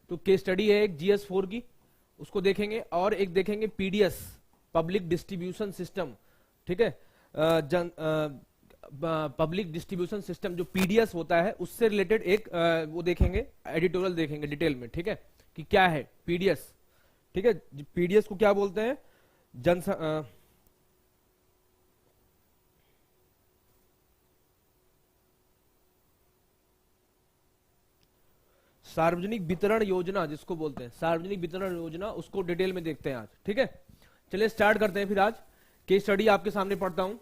तो case study है एक GS4 की, उसको देखेंगे, और एक देखेंगे PDS पब्लिक डिस्ट्रीब्यूशन सिस्टम, ठीक है, पब्लिक डिस्ट्रीब्यूशन सिस्टम जो PDS होता है उससे रिलेटेड एक वो देखेंगे, एडिटोरियल देखेंगे डिटेल में, ठीक है, कि क्या है PDS, ठीक है। PDS को क्या बोलते हैं, सार्वजनिक वितरण योजना जिसको बोलते हैं, सार्वजनिक वितरण योजना, उसको डिटेल में देखते हैं आज, ठीक है। चलिए स्टार्ट करते हैं फिर आज केस स्टडी आपके सामने पढ़ता हूं।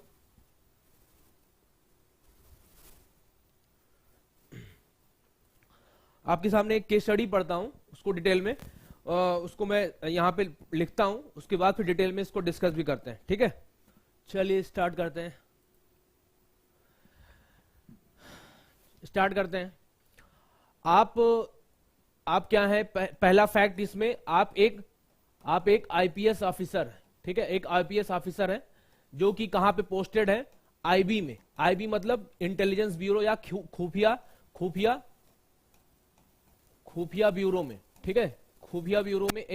आपके सामने एक केस स्टडी पढ़ता हूं, उसको डिटेल में उसको मैं यहां पे लिखता हूं, उसके बाद फिर डिटेल में इसको डिस्कस भी करते हैं, ठीक है। चलिए स्टार्ट करते हैं। आप क्या है, पहला फैक्ट इसमें, आप एक आईपीएस ऑफिसर, ठीक है, एक आईपीएस ऑफिसर है जो कि कहां पे पोस्टेड है, आईबी में। आईबी मतलब इंटेलिजेंस ब्यूरो या खुफिया ब्यूरो में, ठीक है, खुफिया ब्यूरो में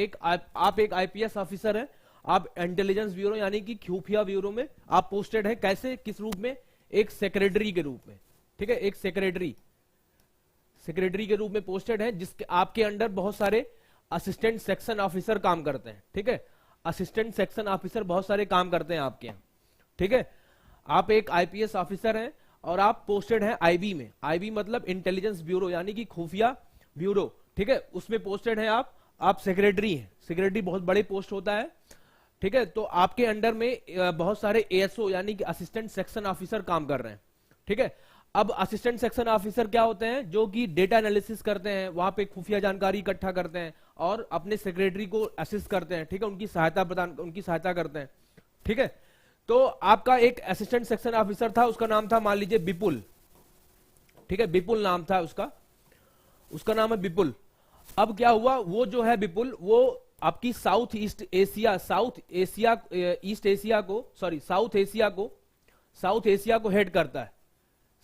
आप एक आईपीएस ऑफिसर है, आप इंटेलिजेंस ब्यूरो यानी कि खुफिया ब्यूरो में आप पोस्टेड है। कैसे, किस रूप में, एक सेक्रेटरी के रूप में, ठीक है, एक सेक्रेटरी के रूप में पोस्टेड है, जिसके आपके अंडर बहुत सारे असिस्टेंट सेक्शन ऑफिसर काम करते हैं, ठीक है, असिस्टेंट सेक्शन ऑफिसर बहुत सारे काम करते हैं आपके यहाँ, ठीक है। आप एक आईपीएस ऑफिसर हैं और आप पोस्टेड हैं आईबी में। आईबी मतलब इंटेलिजेंस ब्यूरो यानी कि खुफिया ब्यूरो, ठीक है, उसमें पोस्टेड हैं आप सेक्रेटरी हैं। सेक्रेटरी बहुत बड़े पोस्ट होता है, ठीक है। तो आपके अंडर में बहुत सारे एएसओ यानी कि असिस्टेंट सेक्शन ऑफिसर काम कर रहे हैं, ठीक है। अब असिस्टेंट सेक्शन ऑफिसर क्या होते हैं, जो कि डेटा एनालिसिस करते हैं, वहां पे खुफिया जानकारी इकट्ठा करते हैं और अपने सेक्रेटरी को असिस्ट करते हैं, ठीक है, उनकी सहायता करते हैं, ठीक है। तो आपका एक असिस्टेंट सेक्शन ऑफिसर था, उसका नाम था मान लीजिए विपुल, ठीक है, विपुल नाम था उसका नाम है विपुल। अब क्या हुआ, वो जो है विपुल, वो आपकी साउथ एशिया को हेड करता है।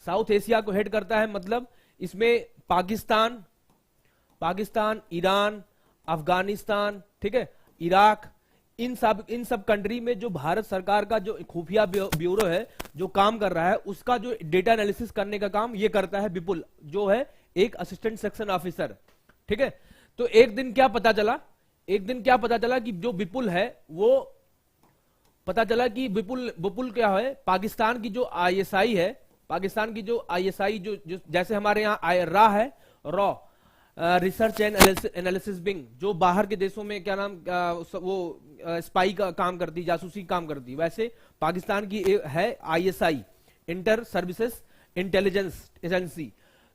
साउथ एशिया को हेड करता है मतलब इसमें पाकिस्तान, ईरान, अफगानिस्तान, ठीक है, इराक, इन सब कंट्री में जो भारत सरकार का जो खुफिया ब्यूरो है जो काम कर रहा है, उसका जो डेटा एनालिसिस करने का काम ये करता है विपुल, जो है एक असिस्टेंट सेक्शन ऑफिसर, ठीक है। तो एक दिन क्या पता चला कि जो विपुल है, वो पता चला कि विपुल क्या है, पाकिस्तान की जो आईएसआई है, जो जैसे हमारे यहाँ रा है, raw research and analysis wing, जो बाहर के देशों में क्या नाम वो स्पाई का काम करती, जासूसी काम करती, वैसे पाकिस्तान की है ISI, inter services intelligence agency.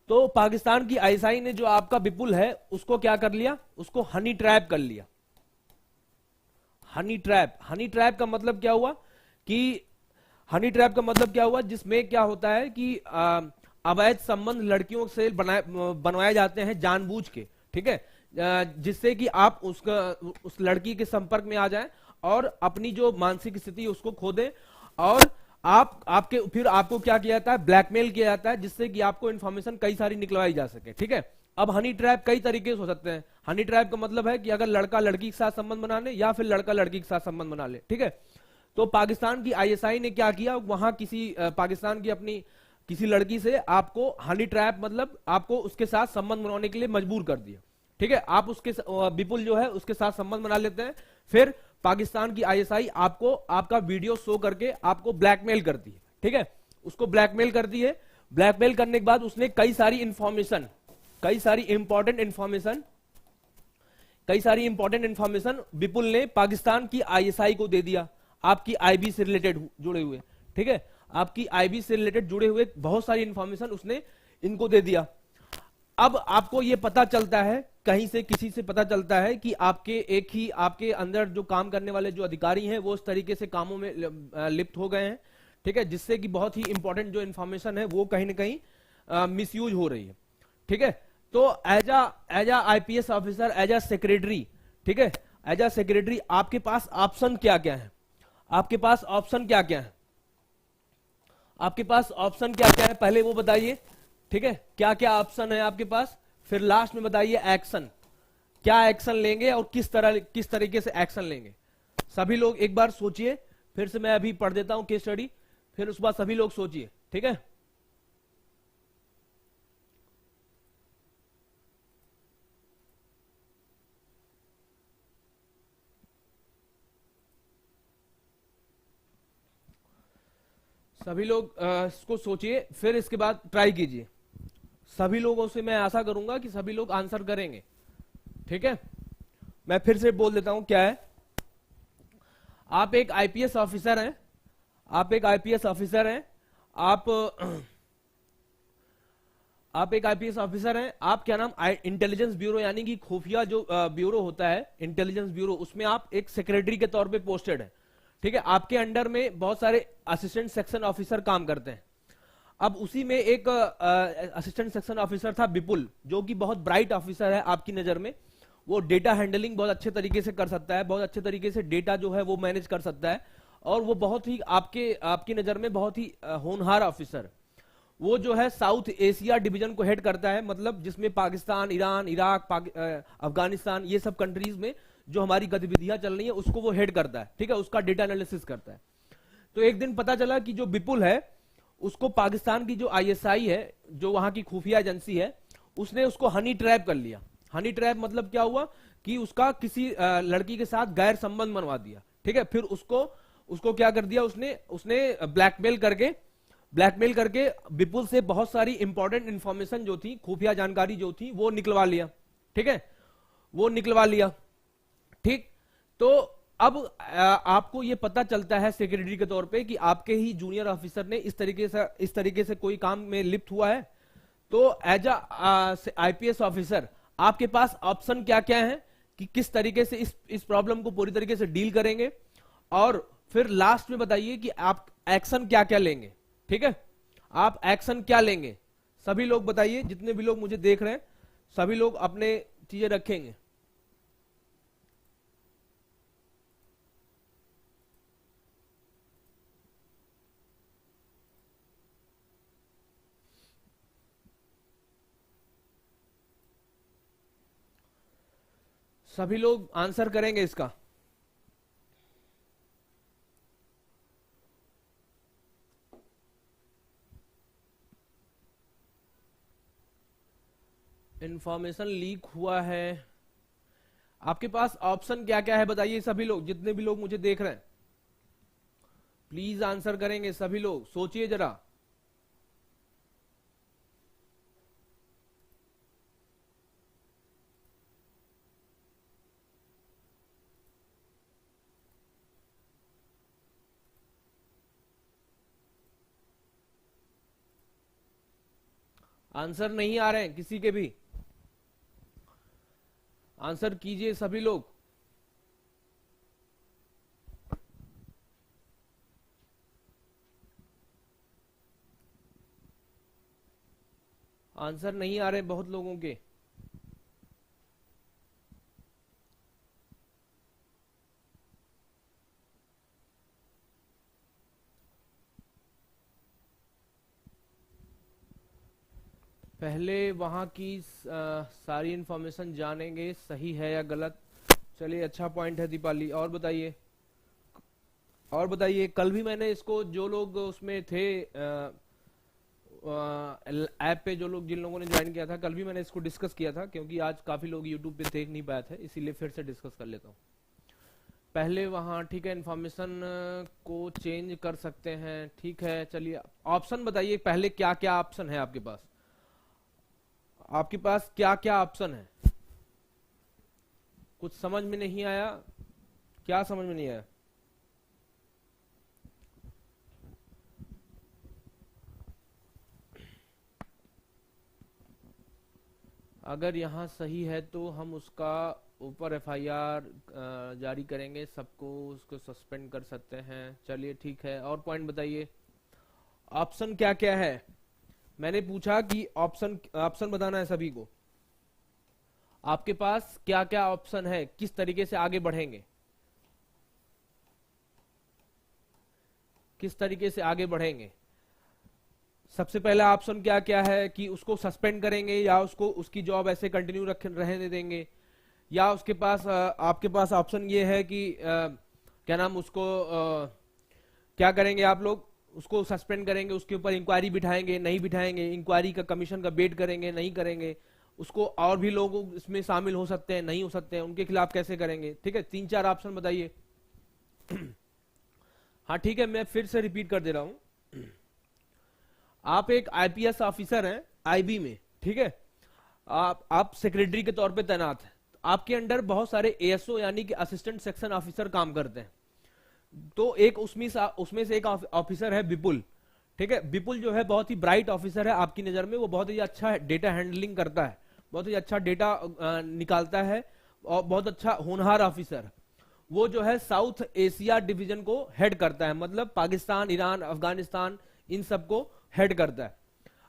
तो पाकिस्तान की आईएसआई ने जो आपका विपुल है उसको क्या कर लिया, उसको हनी ट्रैप कर लिया। हनी ट्रैप का मतलब क्या हुआ, जिसमें क्या होता है कि अवैध संबंध लड़कियों से बनवाए जाते हैं जानबूझ के, ठीक है, जिससे कि आप उस लड़की के संपर्क में आ जाएं और अपनी जो मानसिक स्थिति उसको खो दें, और फिर आपको क्या किया जाता है, ब्लैकमेल किया जाता है, जिससे कि आपको इंफॉर्मेशन कई सारी निकलवाई जा सके, ठीक है। अब हनी ट्रैप कई तरीके से हो सकते हैं। हनी ट्रैप का मतलब है कि अगर लड़का लड़की के साथ संबंध बना ले या फिर लड़का लड़की के साथ संबंध बना ले, ठीक है। तो पाकिस्तान की आईएसआई ने क्या किया, वहां पाकिस्तान की अपनी किसी लड़की से आपको हनी ट्रैप मतलब आपको उसके साथ संबंध बनाने के लिए मजबूर कर दिया, ठीक है। आप विपुल जो है उसके साथ संबंध बना लेते हैं, फिर पाकिस्तान की आईएसआई आपको आपका वीडियो शो करके आपको ब्लैकमेल करती है, ठीक है, उसको ब्लैकमेल करती है। ब्लैकमेल करने के बाद उसने कई सारी इंपॉर्टेंट इंफॉर्मेशन विपुल ने पाकिस्तान की आईएसआई को दे दिया, आपकी आईबी से रिलेटेड जुड़े हुए, ठीक है, आपकी आईबी से रिलेटेड जुड़े हुए बहुत सारी इंफॉर्मेशन उसने इनको दे दिया। अब आपको यह पता चलता है, कहीं से किसी से पता चलता है कि आपके अंदर जो काम करने वाले जो अधिकारी हैं वो उस तरीके से कामों में लिप्त हो गए हैं, ठीक है, जिससे कि बहुत ही इंपॉर्टेंट जो इंफॉर्मेशन है वो कहीं ना कहीं मिसयूज हो रही है, ठीक है। तो as a IPS officer, as a secretary, ठीक है, एज अ सेक्रेटरी आपके पास ऑप्शन क्या क्या है, पहले वो बताइए, ठीक है, क्या क्या ऑप्शन है आपके पास, फिर लास्ट में बताइए एक्शन, क्या एक्शन लेंगे और किस तरीके से एक्शन लेंगे। सभी लोग एक बार सोचिए, फिर से मैं अभी पढ़ देता हूं केस स्टडी, फिर उसके बाद सभी लोग सोचिए, ठीक है। सभी लोग इसको सोचिए, फिर इसके बाद ट्राई कीजिए। सभी लोगों से मैं आशा करूंगा कि सभी लोग आंसर करेंगे, ठीक है। मैं फिर से बोल देता हूं क्या है। आप एक आईपीएस ऑफिसर हैं, आप एक आईपीएस ऑफिसर हैं, आप आप एक आईपीएस ऑफिसर हैं, आप क्या नाम इंटेलिजेंस ब्यूरो यानी कि खुफिया जो ब्यूरो होता है इंटेलिजेंस ब्यूरो, उसमें आप एक सेक्रेटरी के तौर पे पोस्टेड है, ठीक है। आपके अंडर में बहुत सारे असिस्टेंट सेक्शन ऑफिसर काम करते हैं। अब उसी में एक असिस्टेंट सेक्शन ऑफिसर था विपुल, जो कि बहुत ब्राइट ऑफिसर है आपकी नजर में। वो डेटा हैंडलिंग बहुत अच्छे तरीके से कर सकता है, बहुत अच्छे तरीके से डेटा जो है वो मैनेज कर सकता है, और वो बहुत ही आपकी नजर में बहुत ही होनहार ऑफिसर। वो जो है साउथ एशिया डिवीजन को हेड करता है, मतलब जिसमें पाकिस्तान, ईरान, इराक, अफगानिस्तान, ये सब कंट्रीज में जो हमारी गतिविधियां चल रही है उसको वो हेड करता है, ठीक है। उसका डेटा एनालिसिस करता है। तो एक दिन पता चला कि जो विपुल है उसको पाकिस्तान की जो आईएसआई है, जो वहां की खुफिया एजेंसी है, उसने उसको हनी ट्रैप कर लिया। हनी ट्रैप मतलब क्या हुआ कि उसका किसी लड़की के साथ गैर संबंध बनवा दिया, ठीक है। फिर उसको क्या कर दिया, उसने ब्लैकमेल करके विपुल से बहुत सारी इंपॉर्टेंट इंफॉर्मेशन जो थी, खुफिया जानकारी जो थी, वो निकलवा लिया, ठीक है। वो निकलवा लिया, ठीक। तो अब आपको ये पता चलता है सेक्रेटरी के तौर पे कि आपके ही जूनियर ऑफिसर ने इस तरीके से कोई काम में लिप्त हुआ है। तो एज आईपीएस ऑफिसर आपके पास ऑप्शन क्या क्या है कि किस तरीके से इस प्रॉब्लम को पूरी तरीके से डील करेंगे, और फिर लास्ट में बताइए कि आप एक्शन क्या क्या लेंगे, ठीक है। आप एक्शन क्या लेंगे, सभी लोग बताइए। जितने भी लोग मुझे देख रहे हैं सभी लोग अपने चीजें रखेंगे। सभी लोग आंसर करेंगे इसका। इंफॉर्मेशन लीक हुआ है, आपके पास ऑप्शन क्या क्या है बताइए। सभी लोग, जितने भी लोग मुझे देख रहे हैं प्लीज आंसर करेंगे। सभी लोग सोचिए जरा। आंसर नहीं आ रहे हैं किसी के भी, आंसर कीजिए सभी लोग। आंसर नहीं आ रहे बहुत लोगों के। पहले वहां की सारी इंफॉर्मेशन जानेंगे सही है या गलत। चलिए, अच्छा पॉइंट है दीपाली। और बताइए, और बताइए। कल भी मैंने इसको, जो लोग उसमें थे ऐप पे, जो लोग जिन लोगों ने ज्वाइन किया था, कल भी मैंने इसको डिस्कस किया था, क्योंकि आज काफी लोग यूट्यूब पे देख नहीं पाए थे, इसीलिए फिर से डिस्कस कर लेता हूँ। पहले वहाँ, ठीक है, इंफॉर्मेशन को चेंज कर सकते हैं, ठीक है। चलिए, ऑप्शन बताइए पहले, क्या क्या ऑप्शन है आपके पास। आपके पास क्या क्या ऑप्शन है। कुछ समझ में नहीं आया, क्या समझ में नहीं आया। अगर यहाँ सही है तो हम उसका ऊपर एफआईआर जारी करेंगे, सबको उसको सस्पेंड कर सकते हैं। चलिए ठीक है, और पॉइंट बताइए। ऑप्शन क्या क्या है, मैंने पूछा कि ऑप्शन बताना है सभी को। आपके पास क्या क्या ऑप्शन है, किस तरीके से आगे बढ़ेंगे, किस तरीके से आगे बढ़ेंगे। सबसे पहला ऑप्शन क्या क्या है कि उसको सस्पेंड करेंगे, या उसको उसकी जॉब ऐसे कंटिन्यू रहने देंगे, या उसके पास आपके पास ऑप्शन ये है कि क्या नाम उसको क्या करेंगे आप लोग, उसको सस्पेंड करेंगे, उसके ऊपर इंक्वायरी बिठाएंगे, नहीं बिठाएंगे, इंक्वायरी का कमीशन का वेट करेंगे, नहीं करेंगे, उसको और भी लोग इसमें शामिल हो सकते हैं, नहीं हो सकते हैं, उनके खिलाफ कैसे करेंगे। ठीक है, 3-4 ऑप्शन बताइए। हाँ ठीक है, मैं फिर से रिपीट कर दे रहा हूं। आप एक आईपीएस ऑफिसर हैं आईबी में, ठीक है, आप सेक्रेटरी के तौर पे तैनात हैं, आपके अंडर बहुत सारे एएसओ यानी कि असिस्टेंट सेक्शन ऑफिसर काम करते हैं। तो एक उसमें से एक ऑफिसर है विपुल। ठीक है, विपुल जो है बहुत ही ब्राइट ऑफिसर है आपकी नजर में, वो बहुत ही अच्छा डेटा हैंडलिंग करता है, बहुत ही अच्छा डेटा निकालता है और बहुत अच्छा होनहार ऑफिसर। वो जो है साउथ एशिया डिवीजन को हेड करता है, मतलब पाकिस्तान, ईरान, अफगानिस्तान, इन सबको हेड करता है।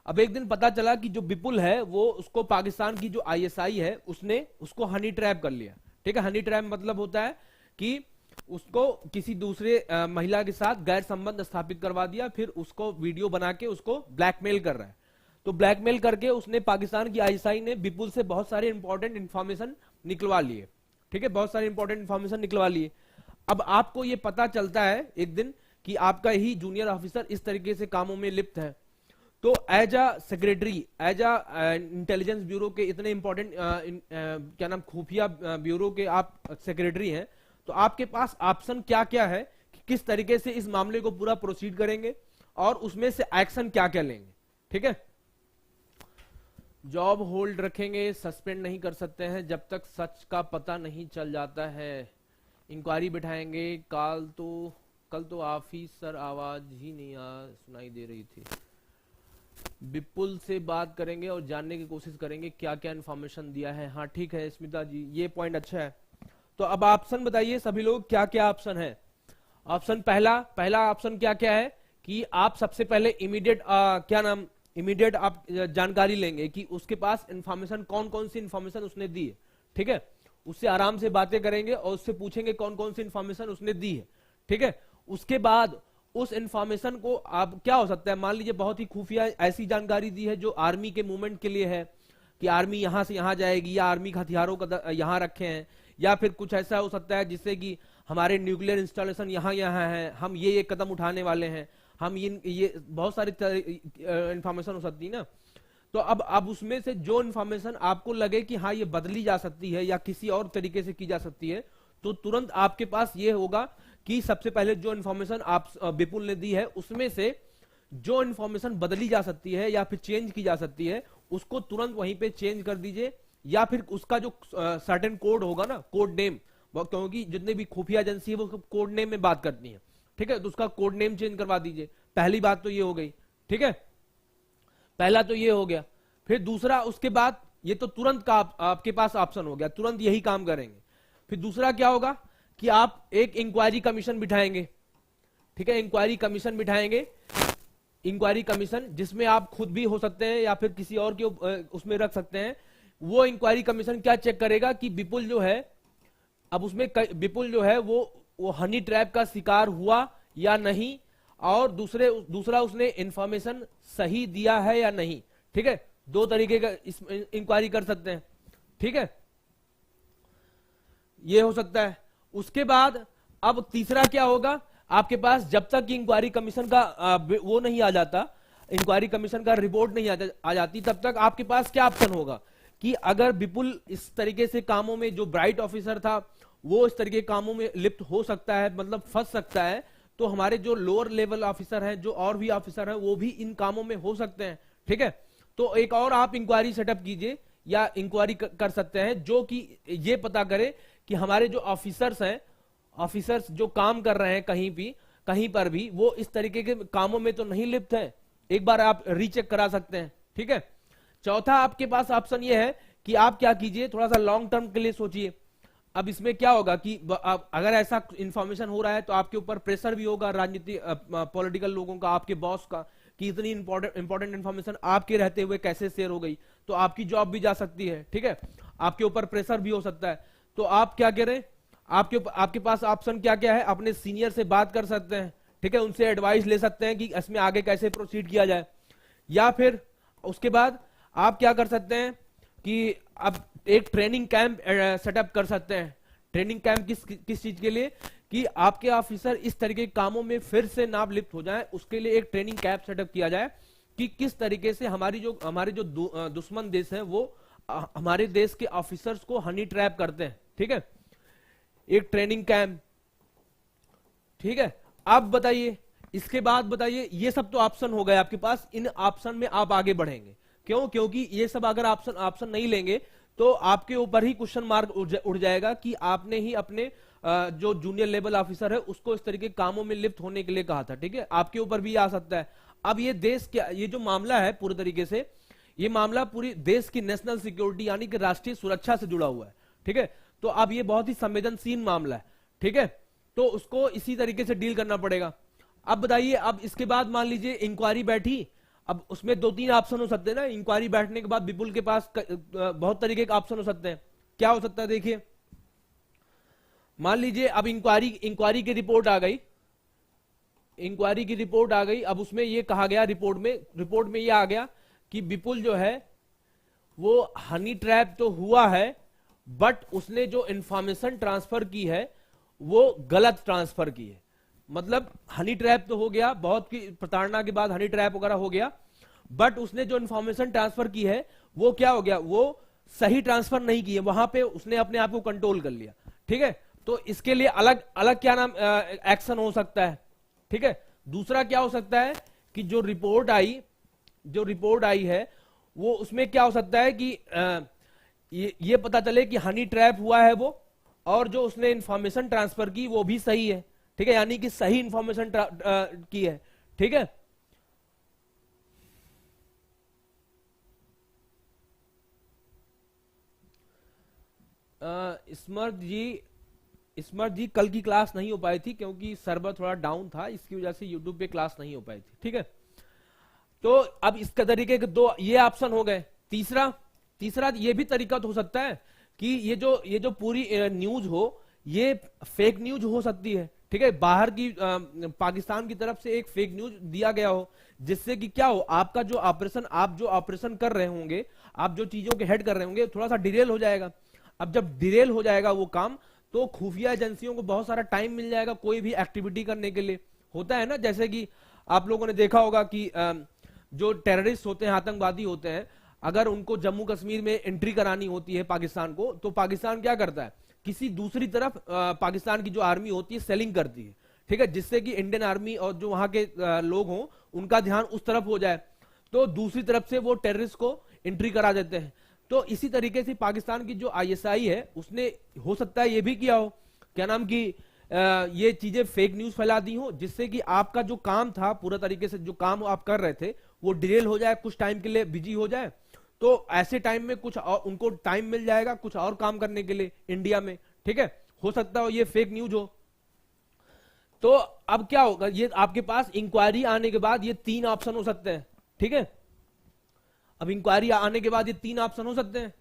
अब एक दिन पता चला कि जो विपुल है वो उसको पाकिस्तान की जो आईएसआई है उसने उसको हनी ट्रैप कर लिया। ठीक है, हनी ट्रैप मतलब होता है कि उसको किसी दूसरे महिला के साथ गैर संबंध स्थापित करवा दिया, फिर उसको वीडियो बना के उसको ब्लैकमेल कर रहा है। तो ब्लैकमेल करके उसने पाकिस्तान की आईएसआई ने विपुल से बहुत सारे इंपॉर्टेंट इंफॉर्मेशन निकलवा लिए। ठीक है, बहुत सारे इंपॉर्टेंट इंफॉर्मेशन निकलवा लिए। अब आपको ये पता चलता है एक दिन कि आपका ही जूनियर ऑफिसर इस तरीके से कामों में लिप्त है। तो as a secretary, as a intelligence bureau के इतने इंपॉर्टेंट क्या नाम खुफिया ब्यूरो के आप सेक्रेटरी हैं, तो आपके पास ऑप्शन क्या क्या है कि किस तरीके से इस मामले को पूरा प्रोसीड करेंगे और उसमें से एक्शन क्या क्या लेंगे। ठीक है, जॉब होल्ड रखेंगे, सस्पेंड नहीं कर सकते हैं जब तक सच का पता नहीं चल जाता है, इंक्वायरी बिठाएंगे, कल तो ऑफिसर आवाज ही नहीं सुनाई दे रही थी, विपुल से बात करेंगे और जानने की कोशिश करेंगे क्या क्या इन्फॉर्मेशन दिया है। हाँ ठीक है स्मिता जी, ये पॉइंट अच्छा है। तो अब ऑप्शन बताइए सभी लोग, क्या क्या ऑप्शन है। ऑप्शन पहला ऑप्शन क्या क्या है कि आप सबसे पहले इमीडिएट आप जानकारी लेंगे कि उसके पास इंफॉर्मेशन, कौन कौन सी इंफॉर्मेशन उसने दी है। ठीक है, उससे आराम से बातें करेंगे और उससे पूछेंगे कौन कौन सी इंफॉर्मेशन उसने दी है। ठीक है, उसके बाद उस इंफॉर्मेशन को आप क्या हो सकता है, मान लीजिए बहुत ही खुफिया ऐसी जानकारी दी है जो आर्मी के मूवमेंट के लिए है कि आर्मी यहां से यहां जाएगी या आर्मी हथियारों का यहां रखे हैं, या फिर कुछ ऐसा हो सकता है जिससे कि हमारे न्यूक्लियर इंस्टॉलेशन यहाँ है, हम ये कदम उठाने वाले हैं, हम ये बहुत सारी इंफॉर्मेशन हो सकती है ना। तो अब उसमें से जो इंफॉर्मेशन आपको लगे कि हाँ ये बदली जा सकती है या किसी और तरीके से की जा सकती है, तो तुरंत आपके पास ये होगा कि सबसे पहले जो इंफॉर्मेशन आप विपुल ने दी है उसमें से जो इंफॉर्मेशन बदली जा सकती है या फिर चेंज की जा सकती है उसको तुरंत वहीं पे चेंज कर दीजिए, या फिर उसका जो सर्टेन कोड होगा ना, कोड नेम, क्योंकि जितने भी खुफिया एजेंसी है वो कोड नेम में बात करती है। ठीक है, तो उसका कोड नेम चेंज करवा दीजिए। पहली बात तो ये हो गई। ठीक है, पहला तो ये हो गया। फिर दूसरा, उसके बाद ये तो तुरंत का आपके पास ऑप्शन हो गया, तुरंत यही काम करेंगे। फिर दूसरा क्या होगा कि आप एक इंक्वायरी कमीशन बिठाएंगे। ठीक है, इंक्वायरी कमीशन बिठाएंगे, इंक्वायरी कमीशन जिसमें आप खुद भी हो सकते हैं या फिर किसी और के उसमें रख सकते हैं। वो इंक्वायरी कमीशन क्या चेक करेगा कि विपुल जो है, अब उसमें विपुल जो है वो हनी ट्रैप का शिकार हुआ या नहीं, और दूसरा उसने इंफॉर्मेशन सही दिया है या नहीं। ठीक है, दो तरीके का इंक्वायरी कर सकते हैं। ठीक है, ये हो सकता है। उसके बाद अब तीसरा क्या होगा, आपके पास जब तक इंक्वायरी कमीशन का वो नहीं आ जाता, इंक्वायरी कमीशन का रिपोर्ट नहीं आ जाती, तब तक आपके पास क्या ऑप्शन होगा कि अगर विपुल इस तरीके से कामों में, जो ब्राइट ऑफिसर था वो इस तरीके के कामों में लिप्त हो सकता है, मतलब फंस सकता है, तो हमारे जो लोअर लेवल ऑफिसर हैं, जो और भी ऑफिसर हैं, वो भी इन कामों में हो सकते हैं। ठीक है, तो एक और आप इंक्वायरी सेटअप कीजिए या इंक्वायरी कर सकते हैं जो कि ये पता करे कि हमारे जो ऑफिसर्स हैं, ऑफिसर्स जो काम कर रहे हैं कहीं पर भी वो इस तरीके के कामों में तो नहीं लिप्त है। एक बार आप रीचेक करा सकते हैं। ठीक है, चौथा आपके पास ऑप्शन ये है कि आप क्या कीजिए, थोड़ा सा लॉन्ग टर्म के लिए सोचिए। अब इसमें क्या होगा कि अगर ऐसा इंफॉर्मेशन हो रहा है तो आपके ऊपर प्रेशर भी होगा राजनीति पॉलिटिकल लोगों का, आपके बॉस का, कि इतनी इंपॉर्टेंट इंफॉर्मेशन आपके रहते हुए कैसे शेयर हो गई, तो आपकी जॉब भी जा सकती है। ठीक है, आपके ऊपर प्रेशर भी हो सकता है। तो आप क्या करें, आपके पास ऑप्शन क्या क्या है, अपने सीनियर से बात कर सकते हैं। ठीक है, उनसे एडवाइस ले सकते हैं कि इसमें आगे कैसे प्रोसीड किया जाए, या फिर उसके बाद आप क्या कर सकते हैं कि अब एक ट्रेनिंग कैंप सेटअप कर सकते हैं। ट्रेनिंग कैंप किस चीज के लिए, कि आपके ऑफिसर इस तरीके के कामों में फिर से ना लिप्त हो जाए, उसके लिए एक ट्रेनिंग कैंप सेटअप किया जाए कि किस तरीके से हमारे जो दुश्मन देश हैं वो हमारे देश के ऑफिसर्स को हनी ट्रैप करते हैं। ठीक है, एक ट्रेनिंग कैंप। ठीक है, आप बताइए, इसके बाद बताइए, ये सब तो ऑप्शन हो गए आपके पास, इन ऑप्शन में आप आगे बढ़ेंगे। क्यों? क्योंकि ये सब अगर ऑप्शन नहीं लेंगे तो आपके ऊपर ही क्वेश्चन मार्क उड़ जाएगा कि आपने ही अपने जो जूनियर लेवल ऑफिसर है उसको इस तरीके कामों में लिप्त होने के लिए कहा था। ठीक है, आपके ऊपर भी आ सकता है। अब ये देश क्या, ये जो मामला है पूरी तरीके से, ये मामला पूरी देश की नेशनल सिक्योरिटी यानी कि राष्ट्रीय सुरक्षा से जुड़ा हुआ है। ठीक है, तो अब ये बहुत ही संवेदनशील मामला है। ठीक है, तो उसको इसी तरीके से डील करना पड़ेगा। अब बताइए, अब इसके बाद मान लीजिए इंक्वायरी बैठी, अब उसमें 2-3 ऑप्शन हो सकते हैं ना। इंक्वायरी बैठने के बाद विपुल के पास बहुत तरीके के ऑप्शन हो सकते हैं। क्या हो सकता है देखिए, मान लीजिए अब इंक्वायरी की रिपोर्ट आ गई, इंक्वायरी की रिपोर्ट आ गई। अब उसमें यह कहा गया, रिपोर्ट में यह आ गया कि विपुल जो है वो हनी ट्रैप तो हुआ है, बट उसने जो इंफॉर्मेशन ट्रांसफर की है वो गलत ट्रांसफर की है। मतलब हनी ट्रैप तो हो गया, बहुत की प्रताड़ना के बाद हनी ट्रैप वगैरह हो गया, बट उसने जो इंफॉर्मेशन ट्रांसफर की है वो क्या हो गया, वो सही ट्रांसफर नहीं की है, वहां पे उसने अपने आप को कंट्रोल कर लिया। ठीक है, तो इसके लिए अलग अलग क्या नाम एक्शन हो सकता है। ठीक है, दूसरा क्या हो सकता है कि जो रिपोर्ट आई है वो उसमें क्या हो सकता है कि ये पता चले कि हनी ट्रैप हुआ है वो, और जो उसने इंफॉर्मेशन ट्रांसफर की वो भी सही है। ठीक है, यानी कि सही इंफॉर्मेशन की है। ठीक है, स्मर्थ जी कल की क्लास नहीं हो पाई थी क्योंकि सर्वर थोड़ा डाउन था, इसकी वजह से यूट्यूब पे क्लास नहीं हो पाई थी। ठीक है, तो अब इसका तरीके के 2 ये ऑप्शन हो गए। तीसरा ये भी तरीका तो हो सकता है कि ये जो पूरी न्यूज हो ये फेक न्यूज हो सकती है। ठीक है, बाहर की पाकिस्तान की तरफ से एक फेक न्यूज दिया गया हो, जिससे कि क्या हो, आपका जो ऑपरेशन आप जो ऑपरेशन कर रहे होंगे, आप जो चीजों के हेड कर रहे होंगे, थोड़ा सा डिरेल हो जाएगा। अब जब डिरेल हो जाएगा वो काम, तो खुफिया एजेंसियों को बहुत सारा टाइम मिल जाएगा कोई भी एक्टिविटी करने के लिए। होता है ना, जैसे कि आप लोगों ने देखा होगा कि जो टेररिस्ट होते हैं, आतंकवादी होते हैं, अगर उनको जम्मू कश्मीर में एंट्री करानी होती है पाकिस्तान को, तो पाकिस्तान क्या करता है, किसी दूसरी तरफ पाकिस्तान की जो आर्मी होती है सेलिंग करती है। ठीक है, जिससे कि इंडियन आर्मी और जो वहां के लोग हों उनका ध्यान उस तरफ हो जाए, तो दूसरी तरफ से वो टेररिस्ट को एंट्री करा देते हैं। तो इसी तरीके से पाकिस्तान की जो आईएसआई है उसने हो सकता है ये भी किया हो, क्या नाम की ये चीजें फेक न्यूज फैला दी हो, जिससे कि आपका जो काम था, पूरा तरीके से जो काम आप कर रहे थे वो डिलेल हो जाए, कुछ टाइम के लिए बिजी हो जाए, तो ऐसे टाइम में कुछ और उनको टाइम मिल जाएगा कुछ और काम करने के लिए इंडिया में। ठीक है, हो सकता हो ये फेक न्यूज हो। तो अब क्या होगा, ये आपके पास इंक्वायरी आने के बाद ये 3 ऑप्शन हो सकते हैं। ठीक है, अब इंक्वायरी आने के बाद ये 3 ऑप्शन हो सकते हैं।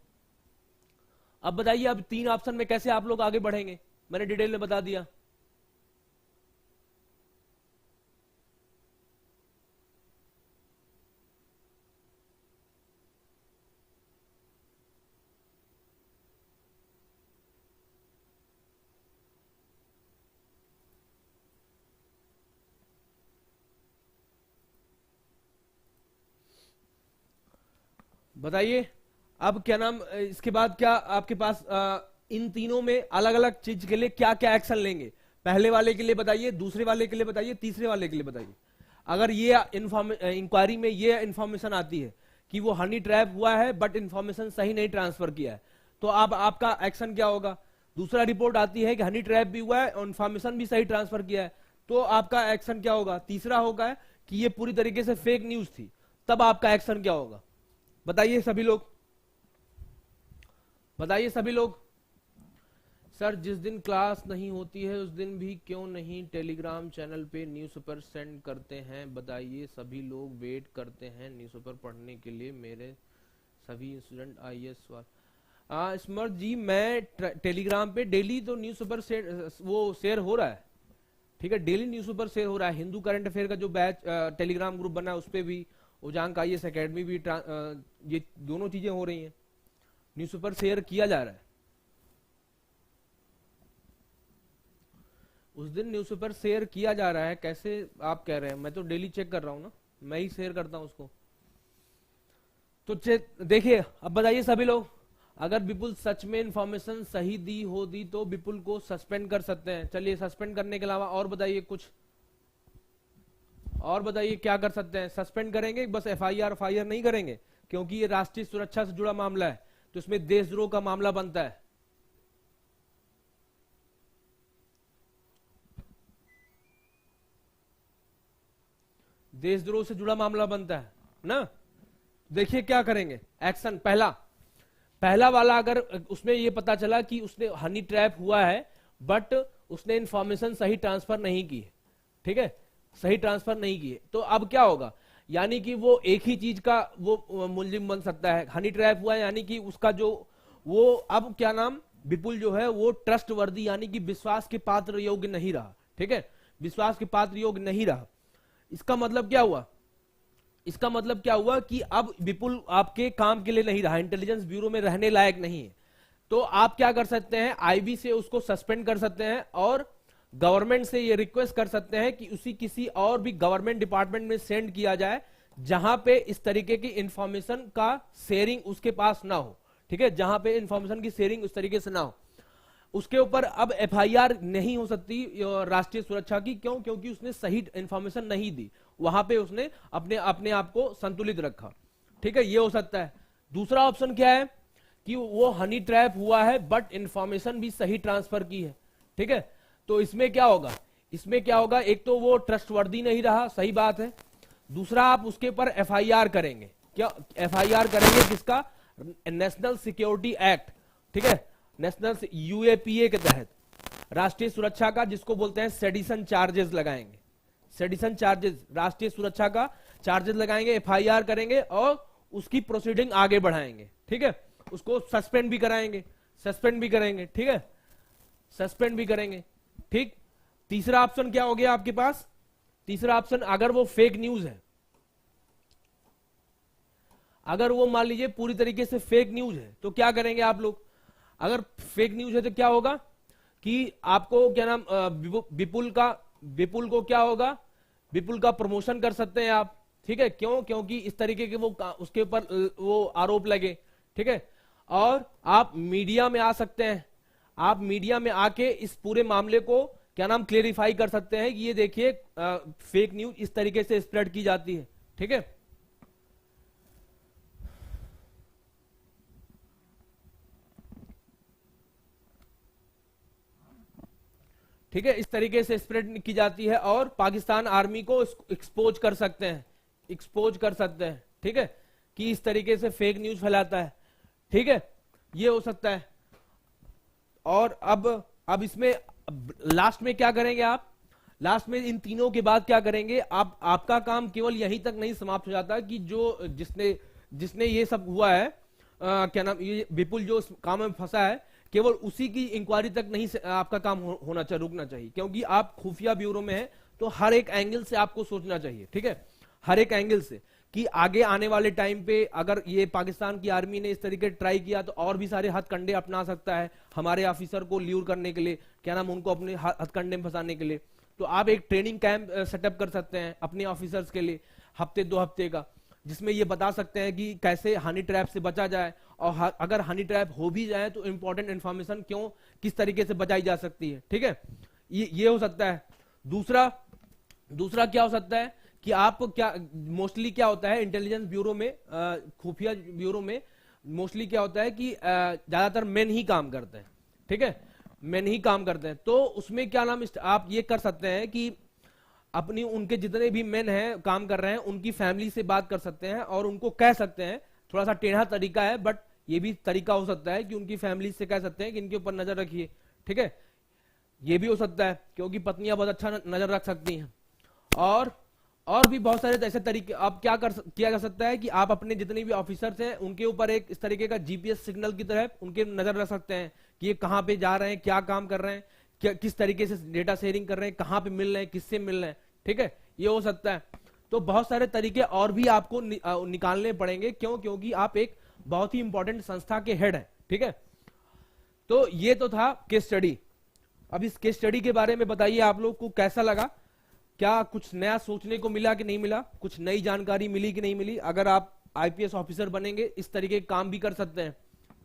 अब बताइए, अब 3 ऑप्शन में कैसे आप लोग आगे बढ़ेंगे, मैंने डिटेल में बता दिया। बताइए, अब क्या नाम इसके बाद क्या आपके पास इन तीनों में अलग अलग चीज के लिए क्या क्या एक्शन लेंगे, पहले वाले के लिए बताइए, दूसरे वाले के लिए बताइए, तीसरे वाले के लिए बताइए। अगर ये इंक्वायरी में ये इंफॉर्मेशन आती है कि वो हनी ट्रैप हुआ है बट इंफॉर्मेशन सही नहीं ट्रांसफर किया है, तो अब आपका एक्शन क्या होगा। दूसरा रिपोर्ट आती है कि हनी ट्रैप भी हुआ है और इंफॉर्मेशन भी सही ट्रांसफर किया है, तो आपका एक्शन क्या होगा। तीसरा होगा कि ये पूरी तरीके से फेक न्यूज थी, तब आपका एक्शन क्या होगा। बताइए सभी लोग, बताइए सभी लोग। सर जिस दिन क्लास नहीं होती है उस दिन भी क्यों नहीं टेलीग्राम चैनल पे न्यूज़पेपर सेंड करते हैं, बताइए। सभी लोग वेट करते हैं न्यूज़पेपर पढ़ने के लिए, मेरे सभी स्टूडेंट आईएएस वाले। स्मर्थ जी, मैं टेलीग्राम पे डेली तो न्यूज़पेपर वो शेयर हो रहा है। ठीक है, डेली न्यूज़पेपर शेयर हो रहा है। हिंदू करंट अफेयर का जो बैच टेलीग्राम ग्रुप बना है उस पर भी, उजांक आईएएस एकेडमी भी, ये दोनों चीजें हो रही हैं। न्यूज़पेपर शेयर किया जा रहा है, उस दिन न्यूज़पेपर शेयर किया जा रहा है। कैसे आप कह रहे हैं? मैं तो डेली चेक कर रहा हूं ना, मैं ही शेयर करता हूं उसको। तो देखिए, अब बताइए सभी लोग, अगर विपुल सच में इंफॉर्मेशन सही दी होती तो विपुल को सस्पेंड कर सकते हैं। चलिए, सस्पेंड करने के अलावा और बताइए कुछ, और बताइए क्या कर सकते हैं? सस्पेंड करेंगे, बस एफआईआर नहीं करेंगे, क्योंकि ये राष्ट्रीय सुरक्षा से जुड़ा मामला है, तो इसमें देशद्रोह का मामला बनता है। देशद्रोह से जुड़ा मामला बनता है ना। देखिए क्या करेंगे, एक्शन पहला वाला, अगर उसमें ये पता चला कि उसने हनी ट्रैप हुआ है, बट उसने इंफॉर्मेशन सही ट्रांसफर नहीं की है, ठीक है, सही ट्रांसफर नहीं की है, तो अब क्या होगा? यानी कि वो एक ही चीज का वो मुलजिम बन सकता है। हनी ट्रैप हुआ है यानी कि उसका जो वो अब क्या नाम, विपुल जो है वो ट्रस्टवर्दी यानी कि विश्वास के पात्र योग्य नहीं रहा, ठीक है, विश्वास के पात्र योग्य नहीं रहा। इसका मतलब क्या हुआ? इसका मतलब क्या हुआ कि अब विपुल आपके काम के लिए नहीं रहा, इंटेलिजेंस ब्यूरो में रहने लायक नहीं है। तो आप क्या कर सकते हैं, आईबी से उसको सस्पेंड कर सकते हैं और गवर्नमेंट से ये रिक्वेस्ट कर सकते हैं कि उसी किसी और भी गवर्नमेंट डिपार्टमेंट में सेंड किया जाए जहां पे इस तरीके की इंफॉर्मेशन का शेयरिंग उसके पास ना हो, ठीक है, जहां पे इंफॉर्मेशन की शेयरिंग उस तरीके से ना हो। उसके ऊपर अब एफआईआर नहीं हो सकती राष्ट्रीय सुरक्षा की, क्यों? क्योंकि उसने सही इंफॉर्मेशन नहीं दी, वहां पे उसने अपने आप को संतुलित रखा, ठीक है, ये हो सकता है। दूसरा ऑप्शन क्या है कि वो हनी ट्रैप हुआ है बट इंफॉर्मेशन भी सही ट्रांसफर की है, ठीक है, तो इसमें क्या होगा? इसमें क्या होगा, एक तो वो ट्रस्टवर्दी नहीं रहा, सही बात है। दूसरा, आप उसके ऊपर एफआईआर करेंगे, क्या एफआईआर करेंगे? किसका? नेशनल सिक्योरिटी एक्ट, ठीक है, नेशनल यूएपीए के तहत राष्ट्रीय सुरक्षा का, जिसको बोलते हैं सेडिशन चार्जेस लगाएंगे, सेडिशन चार्जेस, राष्ट्रीय सुरक्षा का चार्जेस लगाएंगे, एफआईआर करेंगे और उसकी प्रोसीडिंग आगे बढ़ाएंगे, ठीक है, उसको सस्पेंड भी कराएंगे, सस्पेंड भी करेंगे, ठीक है, सस्पेंड भी करेंगे, ठीक। तीसरा ऑप्शन क्या हो गया आपके पास? तीसरा ऑप्शन, अगर वो फेक न्यूज है, अगर वो मान लीजिए पूरी तरीके से फेक न्यूज है, तो क्या करेंगे आप लोग? अगर फेक न्यूज है तो क्या होगा कि आपको क्या नाम, विपुल को क्या होगा, विपुल का प्रमोशन कर सकते हैं आप, ठीक है, क्यों? क्योंकि इस तरीके के वो उसके ऊपर वो आरोप लगे, ठीक है, और आप मीडिया में आ सकते हैं, आप मीडिया में आके इस पूरे मामले को क्या नाम क्लेरिफाई कर सकते हैं कि ये देखिए फेक न्यूज इस तरीके से स्प्रेड की जाती है, ठीक है। ठीक है, इस तरीके से स्प्रेड की जाती है और पाकिस्तान आर्मी को एक्सपोज कर सकते हैं, एक्सपोज कर सकते हैं, ठीक है, कि इस तरीके से फेक न्यूज फैलाता है, ठीक है, ये हो सकता है। और अब इसमें लास्ट में क्या करेंगे आप? लास्ट में इन तीनों के बाद क्या करेंगे आप? आपका काम केवल यहीं तक नहीं समाप्त हो जाता कि जो जिसने ये सब हुआ है, क्या नाम, ये विपुल जो काम में फंसा है, केवल उसी की इंक्वायरी तक नहीं आपका काम होना चाहिए, रुकना चाहिए, क्योंकि आप खुफिया ब्यूरो में हैं, तो हर एक एंगल से आपको सोचना चाहिए, ठीक है, हर एक एंगल से, कि आगे आने वाले टाइम पे अगर ये पाकिस्तान की आर्मी ने इस तरीके ट्राई किया तो और भी सारे हथकंडे अपना सकता है हमारे ऑफिसर को ल्यूर करने के लिए, क्या नाम, उनको अपने हथकंडे में फंसाने के लिए। तो आप एक ट्रेनिंग कैंप सेटअप कर सकते हैं अपने ऑफिसर्स के लिए, हफ्ते 2 हफ्ते का, जिसमें ये बता सकते हैं कि कैसे हनी ट्रैप से बचा जाए, और अगर हनी ट्रैप हो भी जाए तो इंपॉर्टेंट इंफॉर्मेशन क्यों, किस तरीके से बचाई जा सकती है, ठीक है, ये हो सकता है। दूसरा क्या हो सकता है कि आप क्या, मोस्टली क्या होता है इंटेलिजेंस ब्यूरो में, खुफिया ब्यूरो में मोस्टली क्या होता है कि ज्यादातर मेन ही काम करते हैं, ठीक है, मेन ही काम करते हैं। तो उसमें क्या नाम, आप ये कर सकते हैं कि अपनी उनके जितने भी मेन हैं काम कर रहे हैं, उनकी फैमिली से बात कर सकते हैं और उनको कह सकते हैं, थोड़ा सा टेढ़ा तरीका है बट ये भी तरीका हो सकता है कि उनकी फैमिली से कह सकते हैं कि इनके ऊपर नजर रखिए, ठीक है, ये भी हो सकता है, क्योंकि पत्नियां बहुत अच्छा नजर रख सकती हैं। और भी बहुत सारे ऐसे तरीके आप किया जा सकता है कि आप अपने जितने भी ऑफिसर्स हैं उनके ऊपर एक इस तरीके का जीपीएस सिग्नल की तरह उनके नजर रख सकते हैं कि ये कहां पे जा रहे हैं, क्या काम कर रहे हैं, किस तरीके से डेटा शेयरिंग कर रहे हैं, कहां पे मिल रहे हैं, किससे मिल रहे हैं, ठीक है, ये हो सकता है। तो बहुत सारे तरीके और भी आपको निकालने पड़ेंगे, क्योंकि आप एक बहुत ही इंपॉर्टेंट संस्था के हेड है, ठीक है। तो ये तो था केस स्टडी। अब इस केस स्टडी के बारे में बताइए आप लोग को कैसा लगा, क्या कुछ नया सोचने को मिला कि नहीं मिला, कुछ नई जानकारी मिली कि नहीं मिली। अगर आप आईपीएस ऑफिसर बनेंगे इस तरीके के काम भी कर सकते हैं,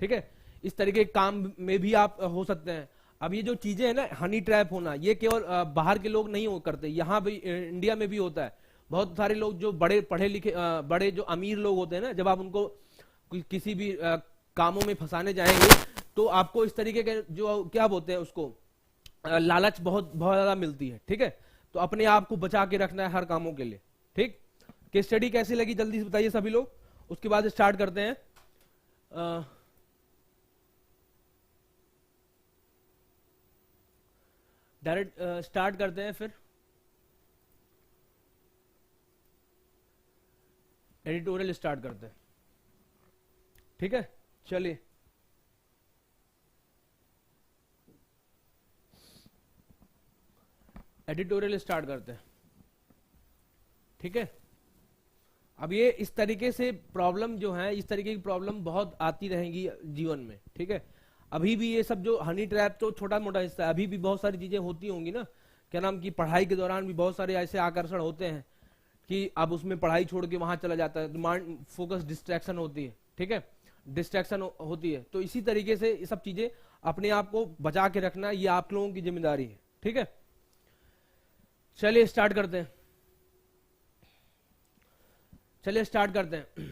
ठीक है, इस तरीके के काम में भी आप हो सकते हैं। अब ये जो चीजें है ना, हनी ट्रैप होना, ये केवल बाहर के लोग नहीं करते, यहाँ भी इंडिया में भी होता है। बहुत सारे लोग जो बड़े पढ़े लिखे बड़े जो अमीर लोग होते हैं ना, जब आप उनको किसी भी कामों में फंसाने जाएंगे तो आपको इस तरीके के जो क्या बोलते हैं उसको लालच बहुत बहुत ज्यादा मिलती है, ठीक है। तो अपने आप को बचा के रखना है हर कामों के लिए, ठीक। केस स्टडी कैसी लगी जल्दी से बताइए सभी लोग, उसके बाद स्टार्ट करते हैं। डायरेक्ट स्टार्ट करते हैं, फिर एडिटोरियल स्टार्ट करते हैं, ठीक है। चलिए एडिटोरियल स्टार्ट करते हैं, ठीक है। अब ये इस तरीके से प्रॉब्लम जो है, इस तरीके की प्रॉब्लम बहुत आती रहेंगी जीवन में, ठीक है। अभी भी ये सब जो हनी ट्रैप तो छोटा मोटा हिस्सा है, अभी भी बहुत सारी चीजें होती होंगी ना, क्या नाम की पढ़ाई के दौरान भी बहुत सारे ऐसे आकर्षण होते हैं कि अब उसमें पढ़ाई छोड़ के वहां चला जाता है, माइंड फोकस डिस्ट्रैक्शन होती है, ठीक है, डिस्ट्रैक्शन होती है। तो इसी तरीके से ये सब चीजें अपने आप को बचा के रखना ये आप लोगों की जिम्मेदारी है, ठीक है। चलिए स्टार्ट करते हैं, चलिए स्टार्ट करते हैं।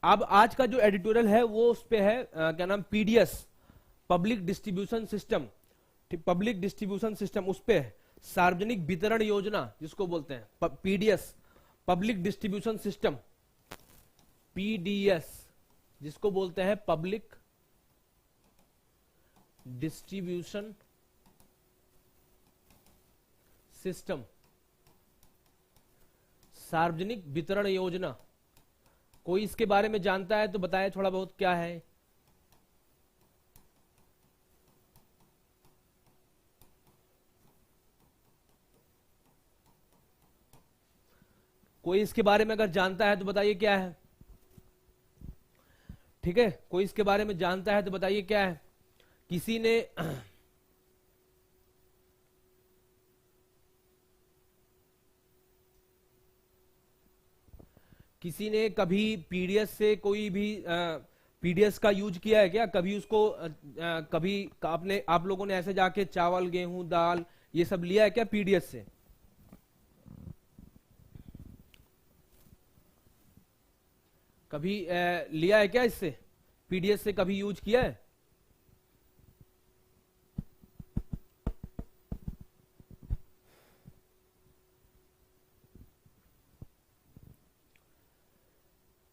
अब आज का जो एडिटोरियल है वो उस पे है क्या नाम, PDS, public distribution system, public distribution system, उस पे है सार्वजनिक वितरण योजना जिसको बोलते हैं PDS, public distribution system, PDS जिसको बोलते हैं पब्लिक डिस्ट्रीब्यूशन सिस्टम, सार्वजनिक वितरण योजना। कोई इसके बारे में जानता है तो बताए थोड़ा बहुत क्या है। कोई इसके बारे में अगर जानता है तो बताइए क्या है, ठीक है। कोई इसके बारे में जानता है तो बताइए क्या है। किसी ने किसी ने कभी पीडीएस से कोई भी पीडीएस का यूज किया है क्या कभी, उसको कभी आपने आप लोगों ने ऐसे जाके चावल गेहूं दाल ये सब लिया है क्या पीडीएस से? कभी लिया है क्या इससे, पीडीएस से कभी यूज किया है?